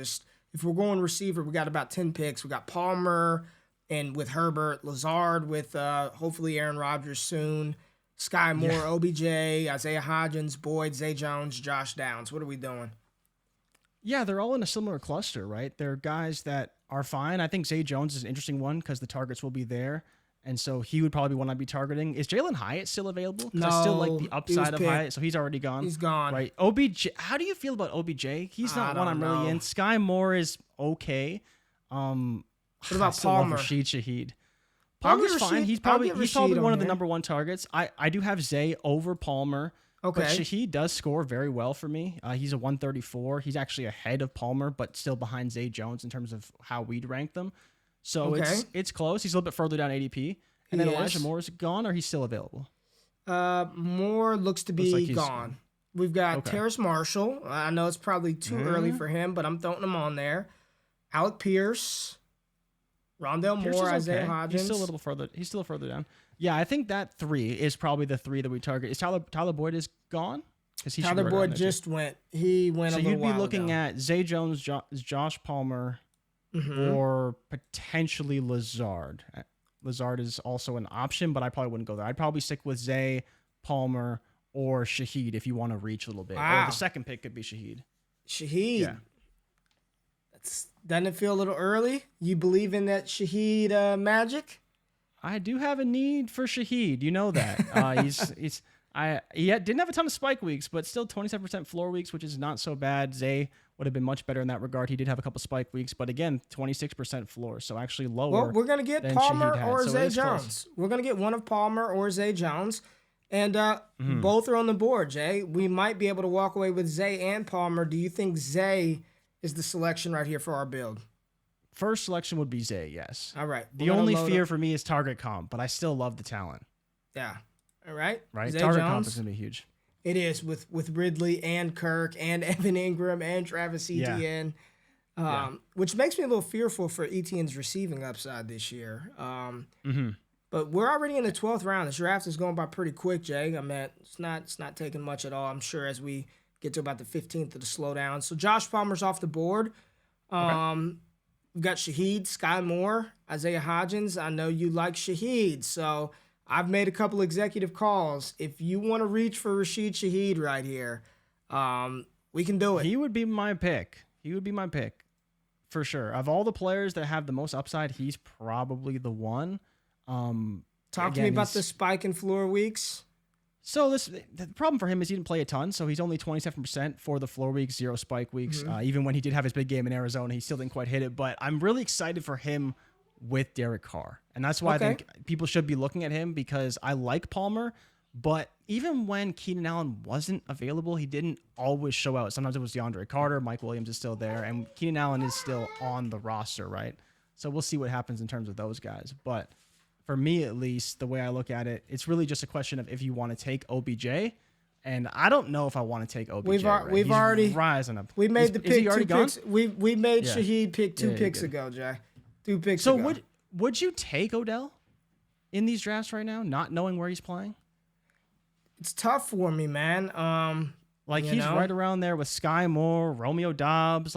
if we're going receiver, we got about 10 picks. We got Palmer and with Herbert, Lazard with hopefully Aaron Rodgers soon, Sky Moore, OBJ, Isaiah Hodgins, Boyd, Zay Jones, Josh Downs. What are we doing? Yeah, they're all in a similar cluster, right? They're guys that are fine. I think Zay Jones is an interesting one because the targets will be there. And so he would probably be one I'd be targeting. Is Jalen Hyatt still available? No. I still like the upside of Hyatt, so he's already gone. He's gone. Right. OBJ, how do you feel about OBJ? He's not one I'm really in. Sky Moore is okay. What about Palmer? Rashid Shaheed. Palmer's fine. He's probably one of the number 1 targets. I do have Zay over Palmer. Okay. But Shaheed does score very well for me. He's a 134. He's actually ahead of Palmer, but still behind Zay Jones in terms of how we'd rank them. So it's close. He's a little bit further down ADP. And then Elijah Moore is gone, or he's still available? Moore looks to Looks like be he's gone. We've got okay. Terrace Marshall. I know it's probably too early for him, but I'm throwing him on there. Alec Pierce, Rondell Pierce Moore, is Isaiah okay. He's still a Hodgins. little further. He's still further down. Yeah, I think that 3 is probably the 3 that we target. Is Tyler Boyd is gone? Because he should be Tyler right around Boyd there too. just went. He went So a little you'd be while looking ago. at Zay Jones, Josh Palmer, or potentially Lazard. Lazard is also an option, but I probably wouldn't go there. I'd probably stick with Zay, Palmer, or Shaheed if you want to reach a little bit. Or Wow. the second pick could be Shaheed. Shaheed. Yeah. Doesn't it feel a little early? You believe in that Shaheed magic? I do have a need for Shaheed. You know that. He didn't have a ton of spike weeks, but still 27% floor weeks, which is not so bad. Zay would have been much better in that regard. He did have a couple spike weeks, but again, 26% floor, so actually lower. Well, we're gonna get than Palmer Shaheed had, or so it Zay is close. Jones. We're gonna get one of Palmer or Zay Jones, and both are on the board. Jay, we might be able to walk away with Zay and Palmer. Do you think Zay is the selection right here for our build? First selection would be Zay, yes. All right. The only fear for me is target comp, but I still love the talent. Yeah. All right. Right? Zay Target Jones. comp is going to be huge. It is with Ridley and Kirk and Evan Ingram and Travis Etienne, which makes me a little fearful for Etienne's receiving upside this year. But we're already in the 12th round. This draft is going by pretty quick, Jay. I mean, it's not taking much at all. I'm sure as we get to about the 15th of the slowdown. So Josh Palmer's off the board. We've got Shaheed, Sky Moore, Isaiah Hodgins. I know you like Shaheed, so I've made a couple executive calls. If you want to reach for Rashid Shaheed right here, we can do it. He would be my pick. For sure. Of all the players that have the most upside, he's probably the one. Talk to me about the spike in floor weeks. So the problem for him is he didn't play a ton, so he's only 27% for the floor weeks, 0 spike weeks. Even when he did have his big game in Arizona, he still didn't quite hit it. But I'm really excited for him with Derek Carr. And that's why I think people should be looking at him, because I like Palmer, but even when Keenan Allen wasn't available, he didn't always show out. Sometimes it was DeAndre Carter, Mike Williams is still there, and Keenan Allen is still on the roster, right? So we'll see what happens in terms of those guys. But for me, at least, the way I look at it, it's really just a question of if you want to take OBJ. And I don't know if I want to take OBJ. We've He's already rising up. We made the pick. Is he already two picks. We made Shaheed pick two picks ago, Jay. 2 picks ago. So would you take Odell in these drafts right now, not knowing where he's playing? It's tough for me, man. He's right around there with Sky Moore, Romeo Dobbs.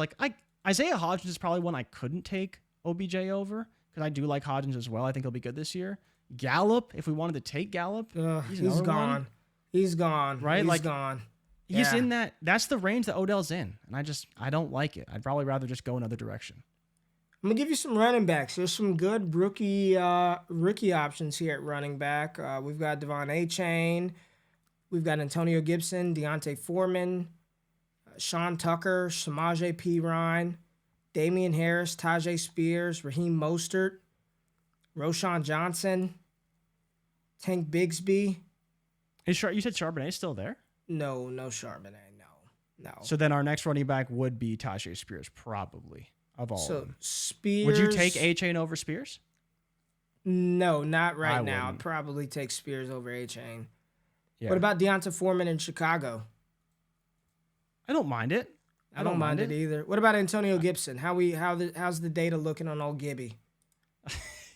Isaiah Hodgins is probably one I couldn't take OBJ over, because I do like Hodgins as well. I think he'll be good this year. Gallup, if we wanted to take Gallup, he's gone. One. He's gone. Right? He's gone. He's in that. That's the range that Odell's in, and I don't like it. I'd probably rather just go another direction. I'm gonna give you some running backs. There's some good rookie options here at running back. We've got Devon Achane. We've got Antonio Gibson, Deontay Foreman, Sean Tucker, Samaje Perine, Damian Harris, Tajay Spears, Raheem Mostert, Roshan Johnson, Tank Bigsby. You said Charbonnet's still there? No Charbonnet. No. So then our next running back would be Tajay Spears, probably, of all of them. Spears. Would you take Achane over Spears? No, not right I now. wouldn't. I'd probably take Spears over Achane. Yeah. What about Deonta Foreman in Chicago? I don't mind it. I don't mind it either. What about Antonio Gibson? How's the data looking on old Gibby?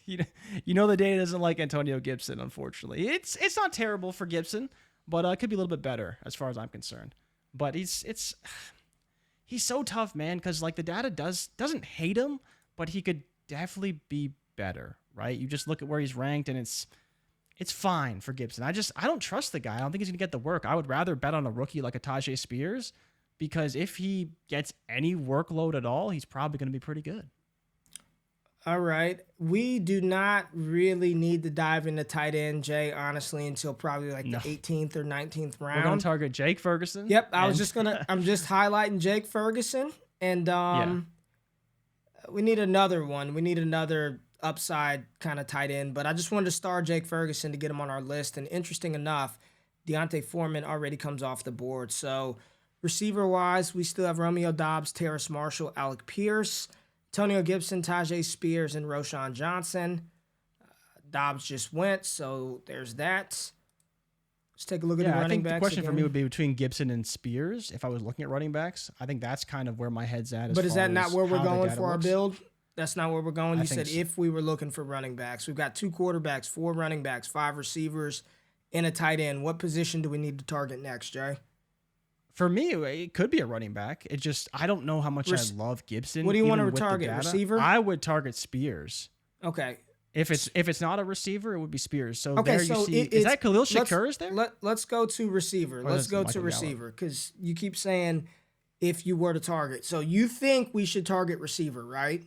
You know the data doesn't like Antonio Gibson, unfortunately. It's not terrible for Gibson, but it could be a little bit better as far as I'm concerned. But he's so tough, man, because the data doesn't hate him, but he could definitely be better, right? You just look at where he's ranked, and it's fine for Gibson. I don't trust the guy. I don't think he's gonna get the work. I would rather bet on a rookie like a Tajay Spears, because if he gets any workload at all, he's probably gonna be pretty good. All right. We do not really need to dive into tight end, Jay, honestly, until probably the 18th or 19th round. We're going to target Jake Ferguson. Yep. I'm just highlighting Jake Ferguson. And we need another one. We need another upside kind of tight end. But I just wanted to star Jake Ferguson to get him on our list. And interesting enough, Deontay Foreman already comes off the board. So receiver-wise, we still have Romeo Dobbs, Terrace Marshall, Alec Pierce, Antonio Gibson, Tajay Spears, and Roshan Johnson. Dobbs just went, so there's that. Let's take a look at the Yeah, I running think the backs question for me again. would be between Gibson and Spears. If I was looking at running backs, I think that's kind of where my head's at. As But is far that not as where we're how the going data for our looks. build? That's not where we're going. I You think said so. if we were looking for running backs, we've got 2 quarterbacks, 4 running backs, 5 receivers, and a tight end. What position do we need to target next, Jay? For me, it could be a running back. It just I don't know how much I love Gibson. What do you want even to with the target? data. Receiver? I would target Spears. Okay. If it's not a receiver, it would be Spears. So Okay, there you so see. it's, Is that Khalil let's, Shakur is there? let's go to receiver. Or Let's that's go to Michael Gallup? receiver because you keep saying if you were to target. So you think we should target receiver, right?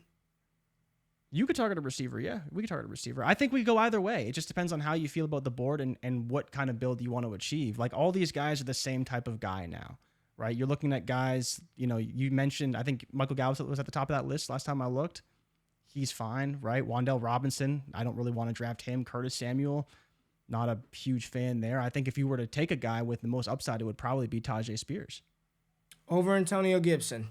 You could target a receiver, yeah. We could target a receiver. I think we go either way. It just depends on how you feel about the board and what kind of build you want to achieve. Like all these guys are the same type of guy now, right? You're looking at guys, you mentioned, I think Michael Gallup was at the top of that list last time I looked. He's fine, right? Wan'Dale Robinson, I don't really want to draft him. Curtis Samuel, not a huge fan there. I think if you were to take a guy with the most upside, it would probably be Tajay Spears. Over Antonio Gibson.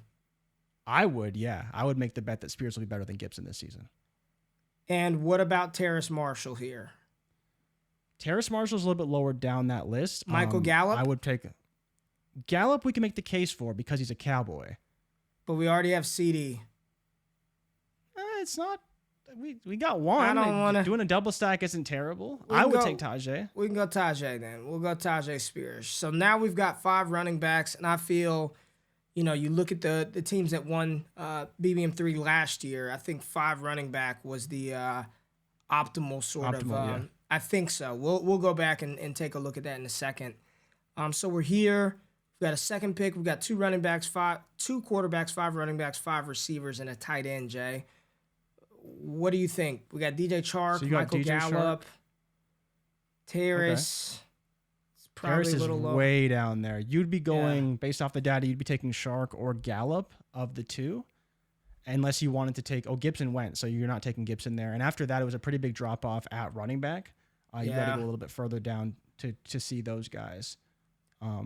I would, yeah. I would make the bet that Spears will be better than Gibson this season. And what about Terrace Marshall here? Terrace Marshall's a little bit lower down that list. Michael Gallup? I would take Gallup. We can make the case for because he's a Cowboy. But we already have CD. It's not. We got one. I don't want to. Doing a double stack isn't terrible. I would take Tajay. We can go Tajay then. We'll go Tajay Spears. So now we've got 5 running backs, and I feel, you look at the teams that won BBM3 last year. I think 5 running back was the optimal sort of. Yeah. I think so. We'll go back and take a look at that in a second. So we're here. We've got a second pick. We've got 2 running backs, 2 quarterbacks, 5 running backs, 5 receivers, and a tight end. Jay, what do you think? We got DJ Chark, So Michael Gallup, Terrace. It's probably Terrace a is little low. way down there. You'd be going based off the data. You'd be taking Shark or Gallup of the 2, unless you wanted to take. Oh, Gibson went, so you're not taking Gibson there. And after that, it was a pretty big drop off at running back. You got to go a little bit further down to see those guys.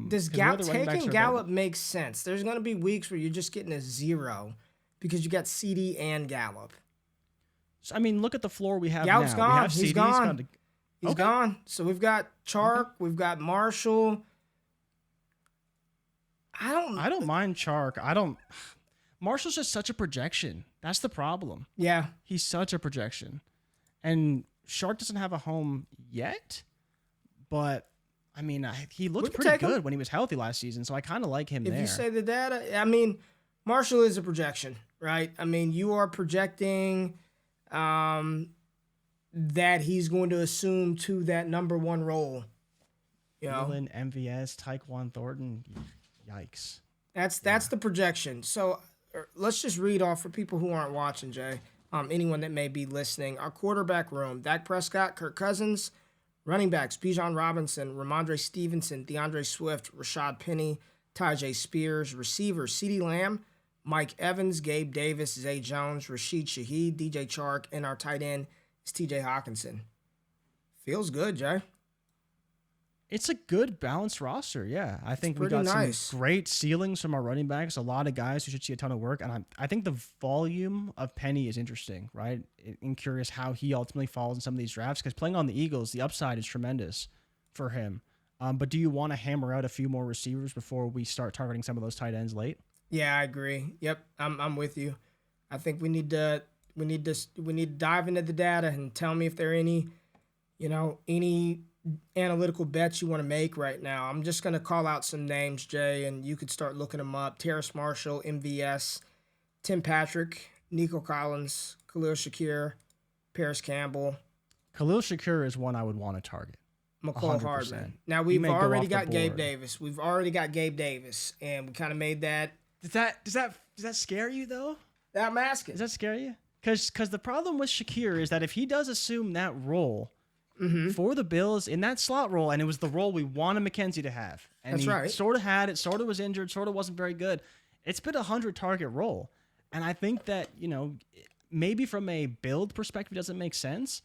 Does taking Gallup make sense? There's going to be weeks where you're just getting a 0 because you got CD and Gallup. So, I mean, look at the floor we have Gallup's now. gone. We have He's CD, gone. He's gone. So we've got Chark. We've got Marshall. I don't mind Chark. Marshall's just such a projection. That's the problem. Yeah. He's such a projection. And Shark doesn't have a home yet, but I mean, he looked pretty good when he was healthy last season, so I kind of like him there. If you say the data, I mean, Marshall is a projection, right? I mean, you are projecting that he's going to assume to that number 1 role. Dylan, MVS, Tyquan Thornton, yikes. That's the projection. So let's just read off for people who aren't watching, Jay. Anyone that may be listening. Our quarterback room: Dak Prescott, Kirk Cousins. Running backs: Bijan Robinson, Ramondre Stevenson, DeAndre Swift, Rashad Penny, Tajay Spears. Receivers: CeeDee Lamb, Mike Evans, Gabe Davis, Zay Jones, Rashid Shaheed, DJ Chark, and our tight end is TJ Hawkinson. Feels good, Jay. It's a good balanced roster, yeah. I think we got some great ceilings from our running backs, a lot of guys who should see a ton of work, and I think the volume of Penny is interesting, right? I'm curious how he ultimately falls in some of these drafts, because playing on the Eagles, the upside is tremendous for him. But do you want to hammer out a few more receivers before we start targeting some of those tight ends late? Yeah, I agree. Yep, I'm with you. I think we need to dive into the data and tell me if there are any analytical bets you want to make right now. I'm just going to call out some names, Jay, and you could start looking them up. Terrace Marshall, MVS, Tim Patrick, Nico Collins, Khalil Shakir, Paris Campbell. Khalil Shakir is one I would want to target. McCall Hardman. Now, we've already got Gabe Davis. We've already got Gabe Davis, and we kind of made that. Does that scare you, though? I'm asking. Does that scare you? Because the problem with Shakir is that if he does assume that role, for the Bills in that slot role, and it was the role we wanted McKenzie to have. And That's right. Sort of had it, sort of was injured, sort of wasn't very good. It's been a 100-target role. And I think that, maybe from a build perspective, it doesn't make sense.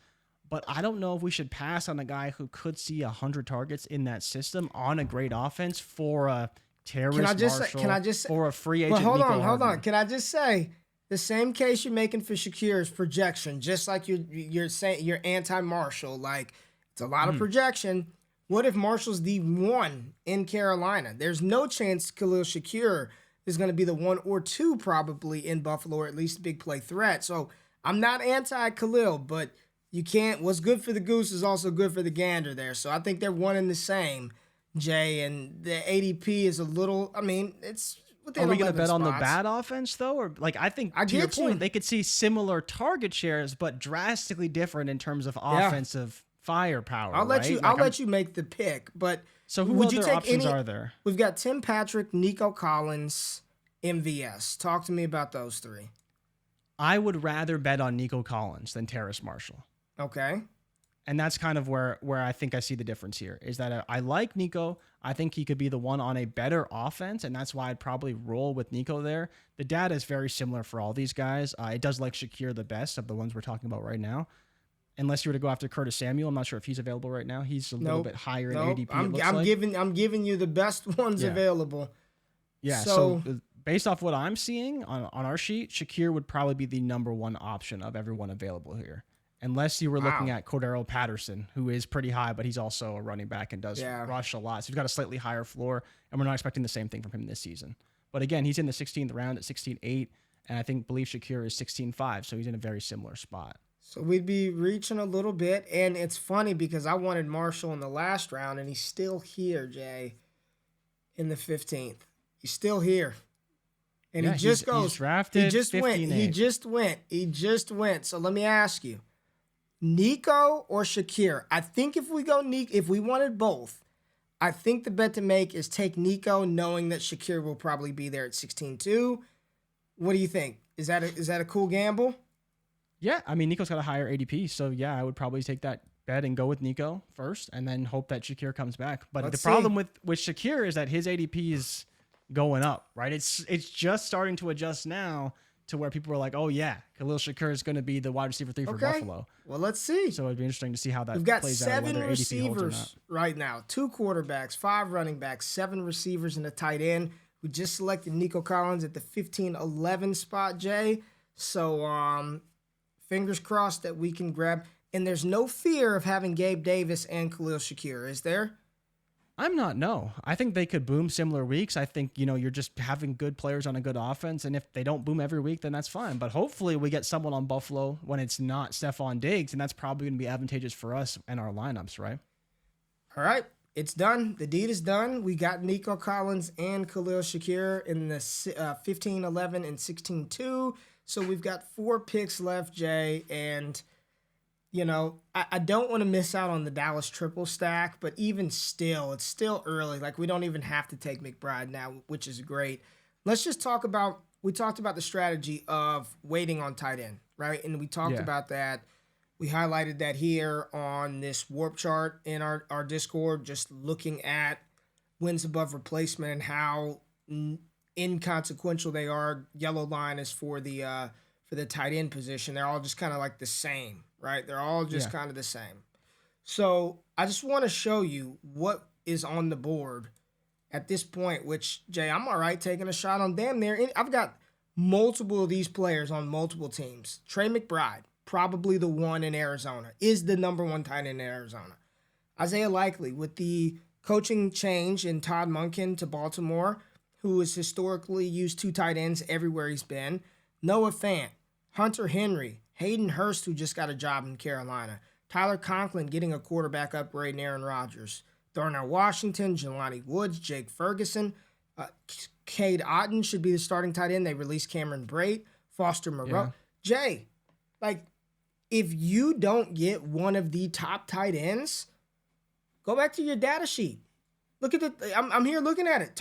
But I don't know if we should pass on a guy who could see 100 targets in that system on a great offense for a Terrace Marshall or a free agent. But hold Nico on. Can I just say, the same case you're making for Shakir is projection, just like you're saying you're anti-Marshall. Like, it's a lot of projection, What if Marshall's the one in Carolina? There's no chance Khalil Shakir is going to be the one or two probably in Buffalo, or at least a big play threat. So I'm not anti Khalil, but you can't. What's good for the goose is also good for the gander there. So I think they're one and the same, Jay. And the ADP is a little. I mean, it's within Are we going 11 to bet on the spots. bad offense though, or like I think I to your get you. point, they could see similar target shares, but drastically different in terms of Yeah. offensive firepower. I'll let you. right? I'll let you make the pick. But So who would you other take options any? are there? We've got Tim Patrick, Nico Collins, MVS. Talk to me about those three. I would rather bet on Nico Collins than Terrace Marshall. Okay. And that's kind of where I think I see the difference here is that I like Nico. I think he could be the one on a better offense, and that's why I'd probably roll with Nico there. The data is very similar for all these guys. It does like Shakir the best of the ones we're talking about right now. Unless you were to go after Curtis Samuel, I'm not sure if he's available right now. He's a little bit higher in ADP. I'm giving you the best ones available. Yeah. So based off what I'm seeing on our sheet, Shakir would probably be the number one option of everyone available here. Unless you were looking at Cordero Patterson, who is pretty high, but he's also a running back and does rush a lot. So he's got a slightly higher floor, and we're not expecting the same thing from him this season. But again, he's in the 16th round at 16.8, and I believe Shakir is 16.5, so he's in a very similar spot. So we'd be reaching a little bit, and it's funny because I wanted Marshall in the last round, and he's still here, Jay, in the 15th. He's still here. And he just goes. He's drafted. He just went. 15-8. He just went. So let me ask you, Nico or Shakir? I think if we go Nico, if we wanted both, I think the bet to make is take Nico, knowing that Shakir will probably be there at 16-2. What do you think? Is that a cool gamble? Yeah, I mean, Nico's got a higher ADP, so yeah, I would probably take that bet and go with Nico first, and then hope that Shakir comes back. But the problem with Shakir is that his ADP is going up, right? It's just starting to adjust now to where people are like, oh yeah, Khalil Shakir is going to be the wide receiver 3 for Buffalo. Well, let's see. So it'd be interesting to see how that We've got plays out. 7 receivers right now, 2 quarterbacks, 5 running backs, 7 receivers, and a tight end. We just selected Nico Collins at the 15-11 spot, Jay. So fingers crossed that we can grab. And there's no fear of having Gabe Davis and Khalil Shakir, is there? I'm not, no. I think they could boom similar weeks. I think, you're just having good players on a good offense. And if they don't boom every week, then that's fine. But hopefully we get someone on Buffalo when it's not Stephon Diggs. And that's probably going to be advantageous for us and our lineups, right? All right. It's done. The deed is done. We got Nico Collins and Khalil Shakir in the 15-11 and 16-2. So we've got 4 picks left, Jay. And, I don't want to miss out on the Dallas triple stack, but even still, it's still early. Like, we don't even have to take McBride now, which is great. Let's just talk about, we talked about the strategy of waiting on tight end, right? And we talked about that. We highlighted that here on this warp chart in our Discord, just looking at wins above replacement and how inconsequential they are. Yellow line is for the tight end position. They're all just kind of like the same, right? They're all just kind of the same. So I just want to show you what is on the board at this point, which, Jay, I'm all right taking a shot on damn near. I've got multiple of these players on multiple teams. Trey McBride, probably the one in Arizona, is the number 1 tight end in Arizona. Isaiah Likely, with the coaching change in Todd Monken to Baltimore, who has historically used 2 tight ends everywhere he's been. Noah Fant, Hunter Henry, Hayden Hurst, who just got a job in Carolina, Tyler Conklin getting a quarterback upgrade in Aaron Rodgers, Darnell Washington, Jelani Woods, Jake Ferguson, Cade Otton should be the starting tight end. They released Cameron Brate, Foster Moreau. Jay, if you don't get one of the top tight ends, go back to your data sheet. Look at I'm here looking at it.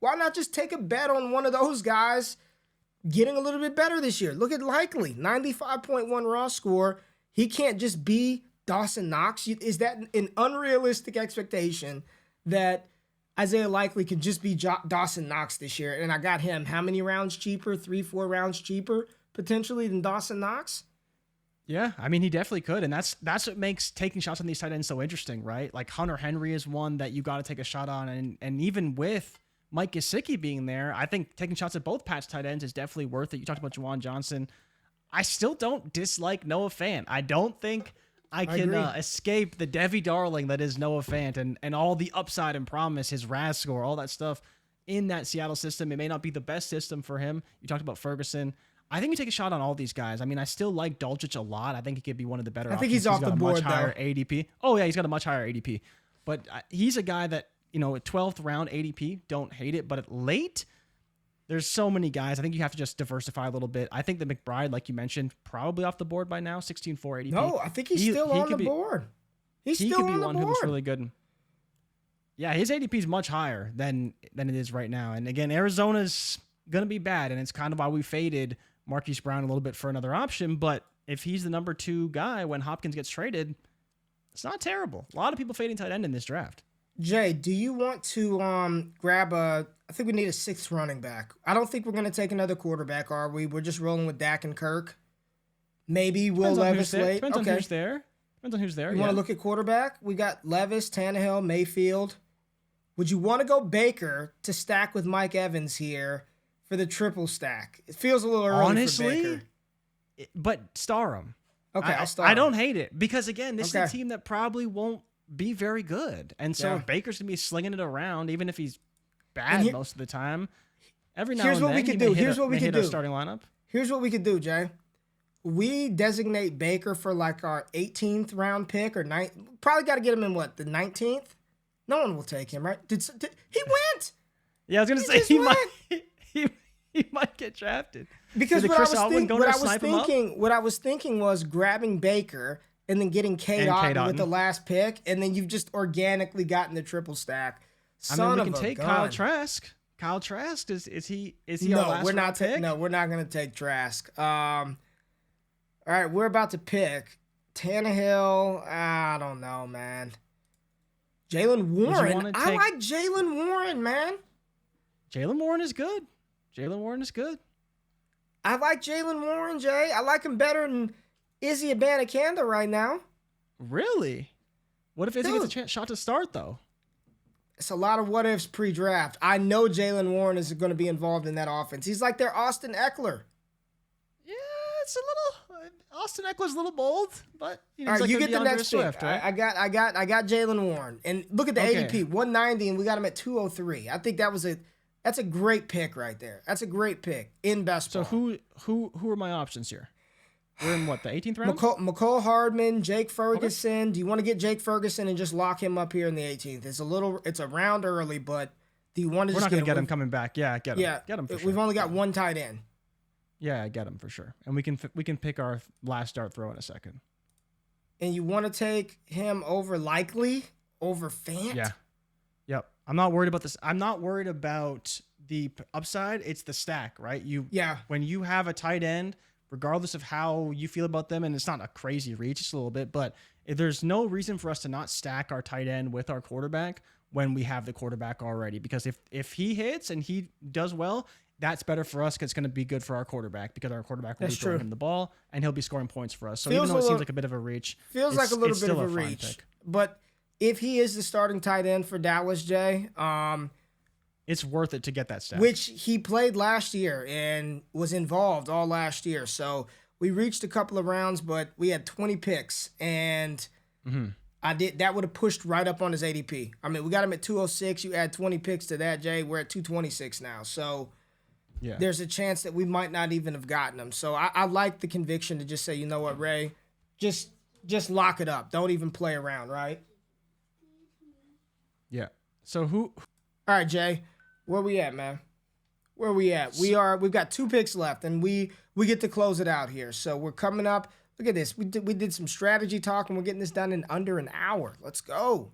Why not just take a bet on one of those guys getting a little bit better this year? Look at Likely, 95.1 raw score. He can't just be Dawson Knox. Is that an unrealistic expectation that Isaiah Likely could just be Dawson Knox this year? And I got him how many rounds cheaper? 3-4 rounds cheaper potentially than Dawson Knox? Yeah, I mean, he definitely could. And that's what makes taking shots on these tight ends so interesting, right? Like Hunter Henry is one that you got to take a shot on. And even with Mike Gesicki being there, I think taking shots at both Pats tight ends is definitely worth it. You talked about Juwan Johnson. I still don't dislike Noah Fant. I don't think I can escape the Devi darling that is Noah Fant and all the upside and promise, his RAS score, all that stuff in that Seattle system. It may not be the best system for him. You talked about Ferguson. I think we take a shot on all these guys. I mean, I still like Dulcich a lot. I think he could be one of the better I options. think he's off got the a board, much higher though. ADP. Oh, yeah, he's got a much higher ADP. But he's a guy that, you know, at 12th round ADP, don't hate it. But at late, there's so many guys. I think you have to just diversify a little bit. I think the McBride, like you mentioned, probably off the board by now, 16-4 ADP. No, I think he's still on the board. He could be one who looks really good. Yeah, his ADP is much higher than it is right now. And again, Arizona's going to be bad, and it's kind of why we faded Marquise Brown a little bit for another option. But if he's the number 2 guy when Hopkins gets traded, it's not terrible. A lot of people fading tight end in this draft. Jay, do you want to grab I think we need a 6th running back. I don't think we're going to take another quarterback, are we? We're just rolling with Dak and Kirk. Maybe Will Levis late. Depends on who's there. Depends on who's there. You want to look at quarterback? We got Levis, Tannehill, Mayfield. Would you want to go Baker to stack with Mike Evans here for the triple stack? It feels a little early for Baker. But star him. Okay, I'll star him. I don't hate it because, again, this is a team that probably won't be very good. And so if Baker's going to be slinging it around, even if he's bad most of the time, every now and then, here's what we could do. Starting lineup. Here's what we could do, Jay. We designate Baker for like our 18th round pick or 9th. Probably got to get him in what, the 19th? No one will take him, right? Did he went? Yeah, I was gonna say he might get drafted. Because what I was thinking was grabbing Baker and then getting Cade Otton with the last pick, and then you've just organically gotten the triple stack. We can take Kyle Trask. Kyle Trask is he our last round pick? No, we're not gonna take Trask. All right, we're about to pick Tannehill. I don't know, man. Jalen Warren. I like Jalen Warren, man. Jalen Warren is good. I like Jalen Warren, Jay. I like him better than Izzy Abanikanda right now. Really? What if Izzy gets a shot to start, though? It's a lot of what ifs pre-draft. I know Jalen Warren is going to be involved in that offense. He's like their Austin Eckler. Yeah, it's a little. Austin Eckler's a little bold, but all right, you get the next Swift, pick. Right? I got Jalen Warren, and look at the ADP, 190, and we got him at 203. I think that's a great pick right there. That's a great pick in best ball. So who are my options here? We're in what, the 18th round? McCole Hardman, Jake Ferguson. Okay. Do you want to get Jake Ferguson and just lock him up here in the 18th? It's a round early, but do you want to? We're not going to get him coming back. Yeah, get him. Get him for sure. We've only got one tight end. Yeah, I get him for sure. And we can pick our last dart throw in a second. And you want to take him over Fant? Yeah. Yep. I'm not worried about this. I'm not worried about the upside. It's the stack, right? When you have a tight end, regardless of how you feel about them, and it's not a crazy reach, it's a little bit, but there's no reason for us to not stack our tight end with our quarterback when we have the quarterback already. Because if he hits and he does well, that's better for us because it's going to be good for our quarterback because our quarterback will be throwing him the ball and he'll be scoring points for us. So even though it seems like a bit of a reach, feels like a little bit of a reach. But if he is the starting tight end for Dallas, Jay, it's worth it to get that stat. Which he played last year and was involved all last year. So we reached a couple of rounds, but we had 20 picks, and that would have pushed right up on his ADP. I mean, we got him at 206. You add 20 picks to that, Jay. We're at 226 now. So there's a chance that we might not even have gotten him. So I like the conviction to just say, you know what, Ray, just lock it up. Don't even play around, right? Yeah. So who? All right, Jay. Where we at, man? Where we at? We've got 2 picks left, and we get to close it out here. So we're coming up. Look at this. We did some strategy talk, and we're getting this done in under an hour. Let's go.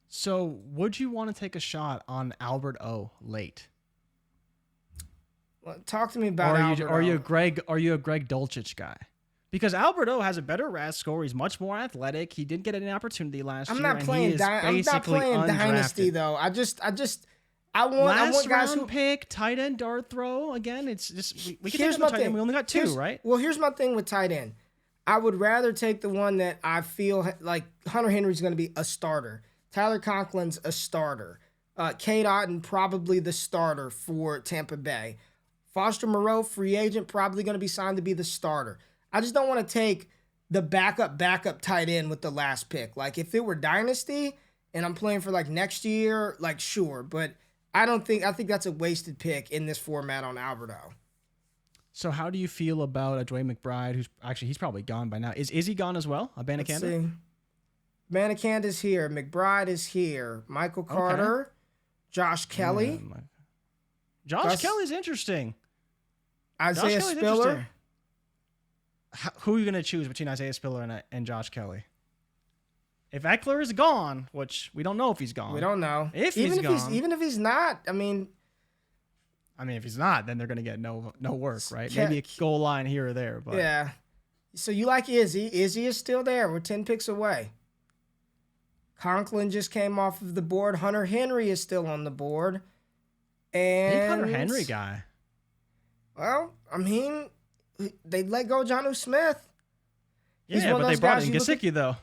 So would you want to take a shot on Albert O late? Well, talk to me about Albert O. Are you a Greg Dulcich guy? Because Albert O has a better RAS score. He's much more athletic. He didn't get an opportunity last year. I'm not playing Dynasty, though. I want guys round pick, tight end dart throw. Again, it's just we can take a tight end. We only got 2, right? Well, here's my thing with tight end. I would rather take the one that I feel like Hunter Henry's going to be a starter. Tyler Conklin's a starter. Cade Otton probably the starter for Tampa Bay. Foster Moreau, free agent, probably going to be signed to be the starter. I just don't want to take the backup tight end with the last pick. Like if it were dynasty and I'm playing for like next year, like sure, but I think that's a wasted pick in this format on Alberto. So how do you feel about a Dwayne McBride, who's actually, he's probably gone by now. Is he gone as well? A Let's Abanikanda? see. Manicanda's here. McBride is here. Michael Carter, Josh Kelly, Josh Kelly's interesting. Isaiah Josh Kelly's Spiller. interesting. Who are you going to choose between Isaiah Spiller and Josh Kelly? If Eckler is gone, which we don't know if he's gone. We don't know. Even if he's not, I mean, if he's not, then they're going to get no work, right? Maybe a goal line here or there, but yeah. So you like Izzy? Izzy is still there. We're 10 picks away. Conklin just came off of the board. Hunter Henry is still on the board. And big Hunter Henry guy. Well, I mean, they let go Jonnu Smith. Yeah, but they brought in Gesicki, though.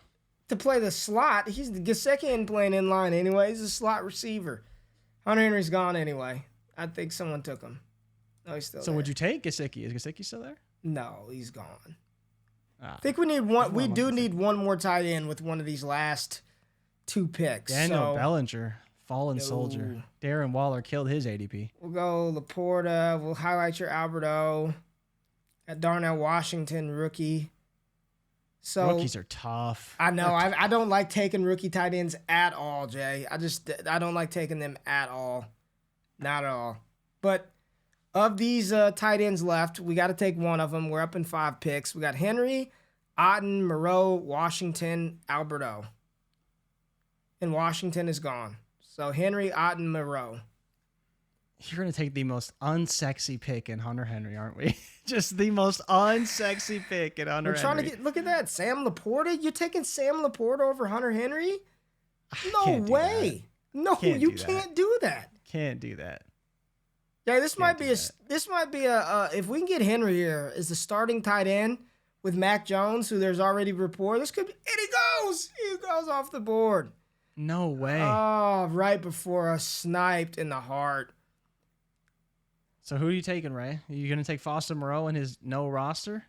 To play the slot. He's the Gesicki ain't playing in line anyway. He's a slot receiver. Hunter Henry's gone anyway. I think someone took him. No, he's still there. So would you take Gesicki? Is Gesicki still there? No, he's gone. I think we need one. We do need one more tight end with one of these last 2 picks. Daniel Bellinger, fallen soldier. Darren Waller killed his ADP. We'll go Laporta. We'll highlight your Alberto. At Darnell Washington, rookie. So rookies are tough. I know. I don't like taking rookie tight ends at all, Jay. I don't like taking them at all. Not at all. But of these tight ends left, we got to take one of them. We're up in 5 picks. We got Henry, Otten, Moreau, Washington, Alberto. And Washington is gone. So Henry, Otten, Moreau. You're going to take the most unsexy pick in Hunter Henry, aren't we? Just the most unsexy pick in Hunter Henry. We're trying to get, look at that. Sam Laporta? You're taking Sam Laporta over Hunter Henry? No way. No, you can't do that. Can't do that. Yeah, this might be a if we can get Henry here as the starting tight end with Mac Jones, who there's already rapport, this could be, and he goes off the board. No way. Oh, right before us, sniped in the heart. So who are you taking, Ray? Are you going to take Foster Moreau in his no roster?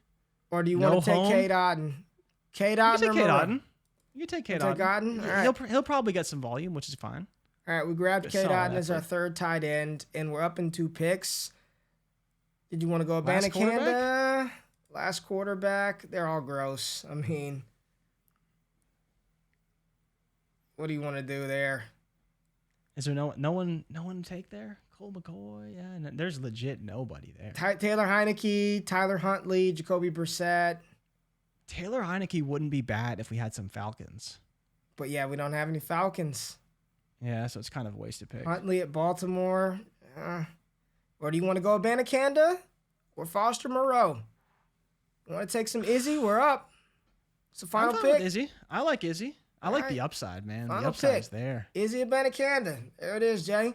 Or do you want to take Cade Otten? Cade Otten or Moreau? You can take Cade Otten. All right. He'll probably get some volume, which is fine. All right, we grabbed Cade Otten as our 3rd tight end, and we're up in 2 picks. Did you want to go Abanikanda? Last quarterback? They're all gross. I mean, what do you want to do there? Is there no one to take there? Cole McCoy? Yeah, there's legit nobody there. Taylor Heineke, Tyler Huntley, Jacoby Brissett. Taylor Heineke wouldn't be bad if we had some Falcons. But yeah, we don't have any Falcons. Yeah, so it's kind of a wasted pick. Huntley at Baltimore. Or do you want to go Abanikanda or Foster Moreau? You want to take some Izzy? We're up. It's the final pick. With Izzy. I like Izzy. I like the upside, man. Final the upside's pick. There. Izzy Abanikanda. There it is, Jay.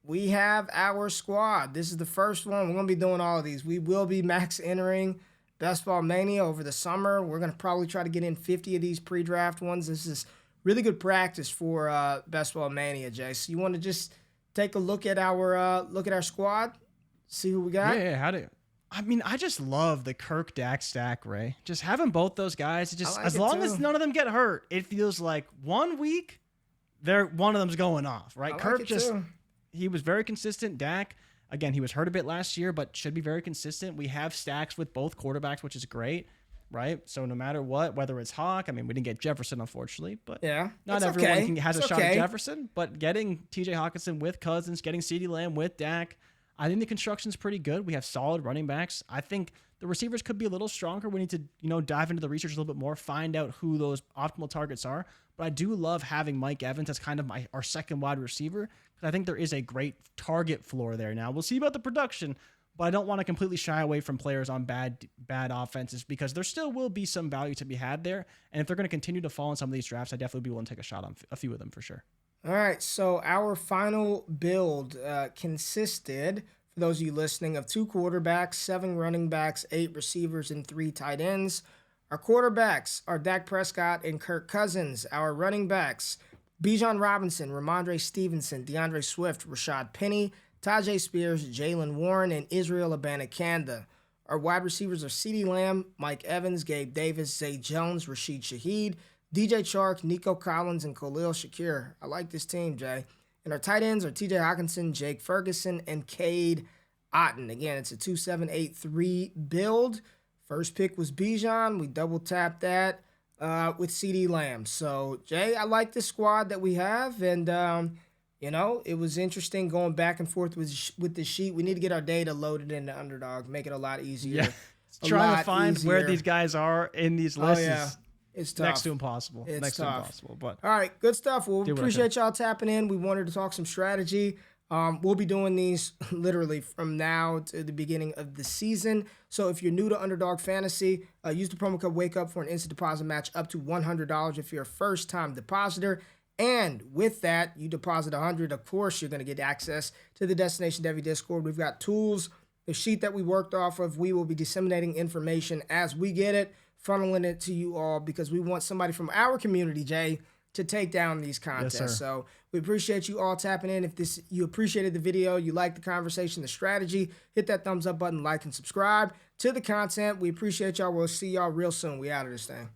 We have our squad. This is the first one. We're going to be doing all of these. We will be max entering Best Ball Mania over the summer. We're going to probably try to get in 50 of these pre-draft ones. This is really good practice for Best Ball Mania, Jay. So you want to just take a look at our squad, see who we got? Yeah. I just love the Kirk Dak stack, Ray. Just having both those guys, just as long as none of them get hurt, it feels like 1 week, one of them's going off, right? Kirk he was very consistent. Dak, again, he was hurt a bit last year, but should be very consistent. We have stacks with both quarterbacks, which is great, right? So no matter what, whether it's Hawk, we didn't get Jefferson, unfortunately, but not everyone has a shot at Jefferson. But getting TJ Hawkinson with Cousins, getting CeeDee Lamb with Dak, I think the construction's pretty good. We have solid running backs. I think the receivers could be a little stronger. We need to, dive into the research a little bit more, find out who those optimal targets are. But I do love having Mike Evans as kind of our second wide receiver, because I think there is a great target floor there. Now, we'll see about the production, but I don't want to completely shy away from players on bad offenses, because there still will be some value to be had there. And if they're going to continue to fall in some of these drafts, I definitely be willing to take a shot on a few of them for sure. All right, so our final build consisted, for those of you listening, of 2 quarterbacks, 7 running backs, 8 receivers, and 3 tight ends. Our quarterbacks are Dak Prescott and Kirk Cousins. Our running backs, Bijan Robinson, Ramondre Stevenson, DeAndre Swift, Rashad Penny, Tajay Spears, Jalen Warren, and Israel Abanikanda. Our wide receivers are CeeDee Lamb, Mike Evans, Gabe Davis, Zay Jones, Rashid Shaheed, DJ Chark, Nico Collins, and Khalil Shakir. I like this team, Jay. And our tight ends are TJ Hawkinson, Jake Ferguson, and Cade Otton. Again, it's a 2-7-8-3 build. First pick was Bijan. We double tapped that with CeeDee Lamb. So, Jay, I like this squad that we have. And, it was interesting going back and forth with the sheet. We need to get our data loaded into Underdog, make it a lot easier. Yeah. Trying to find where these guys are in these lists is it's tough. next to impossible. It's next tough. to impossible. But all right, good stuff. Well, we appreciate y'all tapping in. We wanted to talk some strategy. We'll be doing these literally from now to the beginning of the season. So if you're new to Underdog Fantasy, use the promo code WAKEUP for an instant deposit match up to $100 if you're a first-time depositor. And with that, you deposit $100. Of course, you're going to get access to the Destination Devy Discord. We've got tools, the sheet that we worked off of. We will be disseminating information as we get it, funneling it to you all because we want somebody from our community, Jay, to take down these contests. Yes, so we appreciate you all tapping in. If you appreciated the video, you like the conversation, the strategy, hit that thumbs up button, like, and subscribe to the content. We appreciate y'all. We'll see y'all real soon. We out of this thing.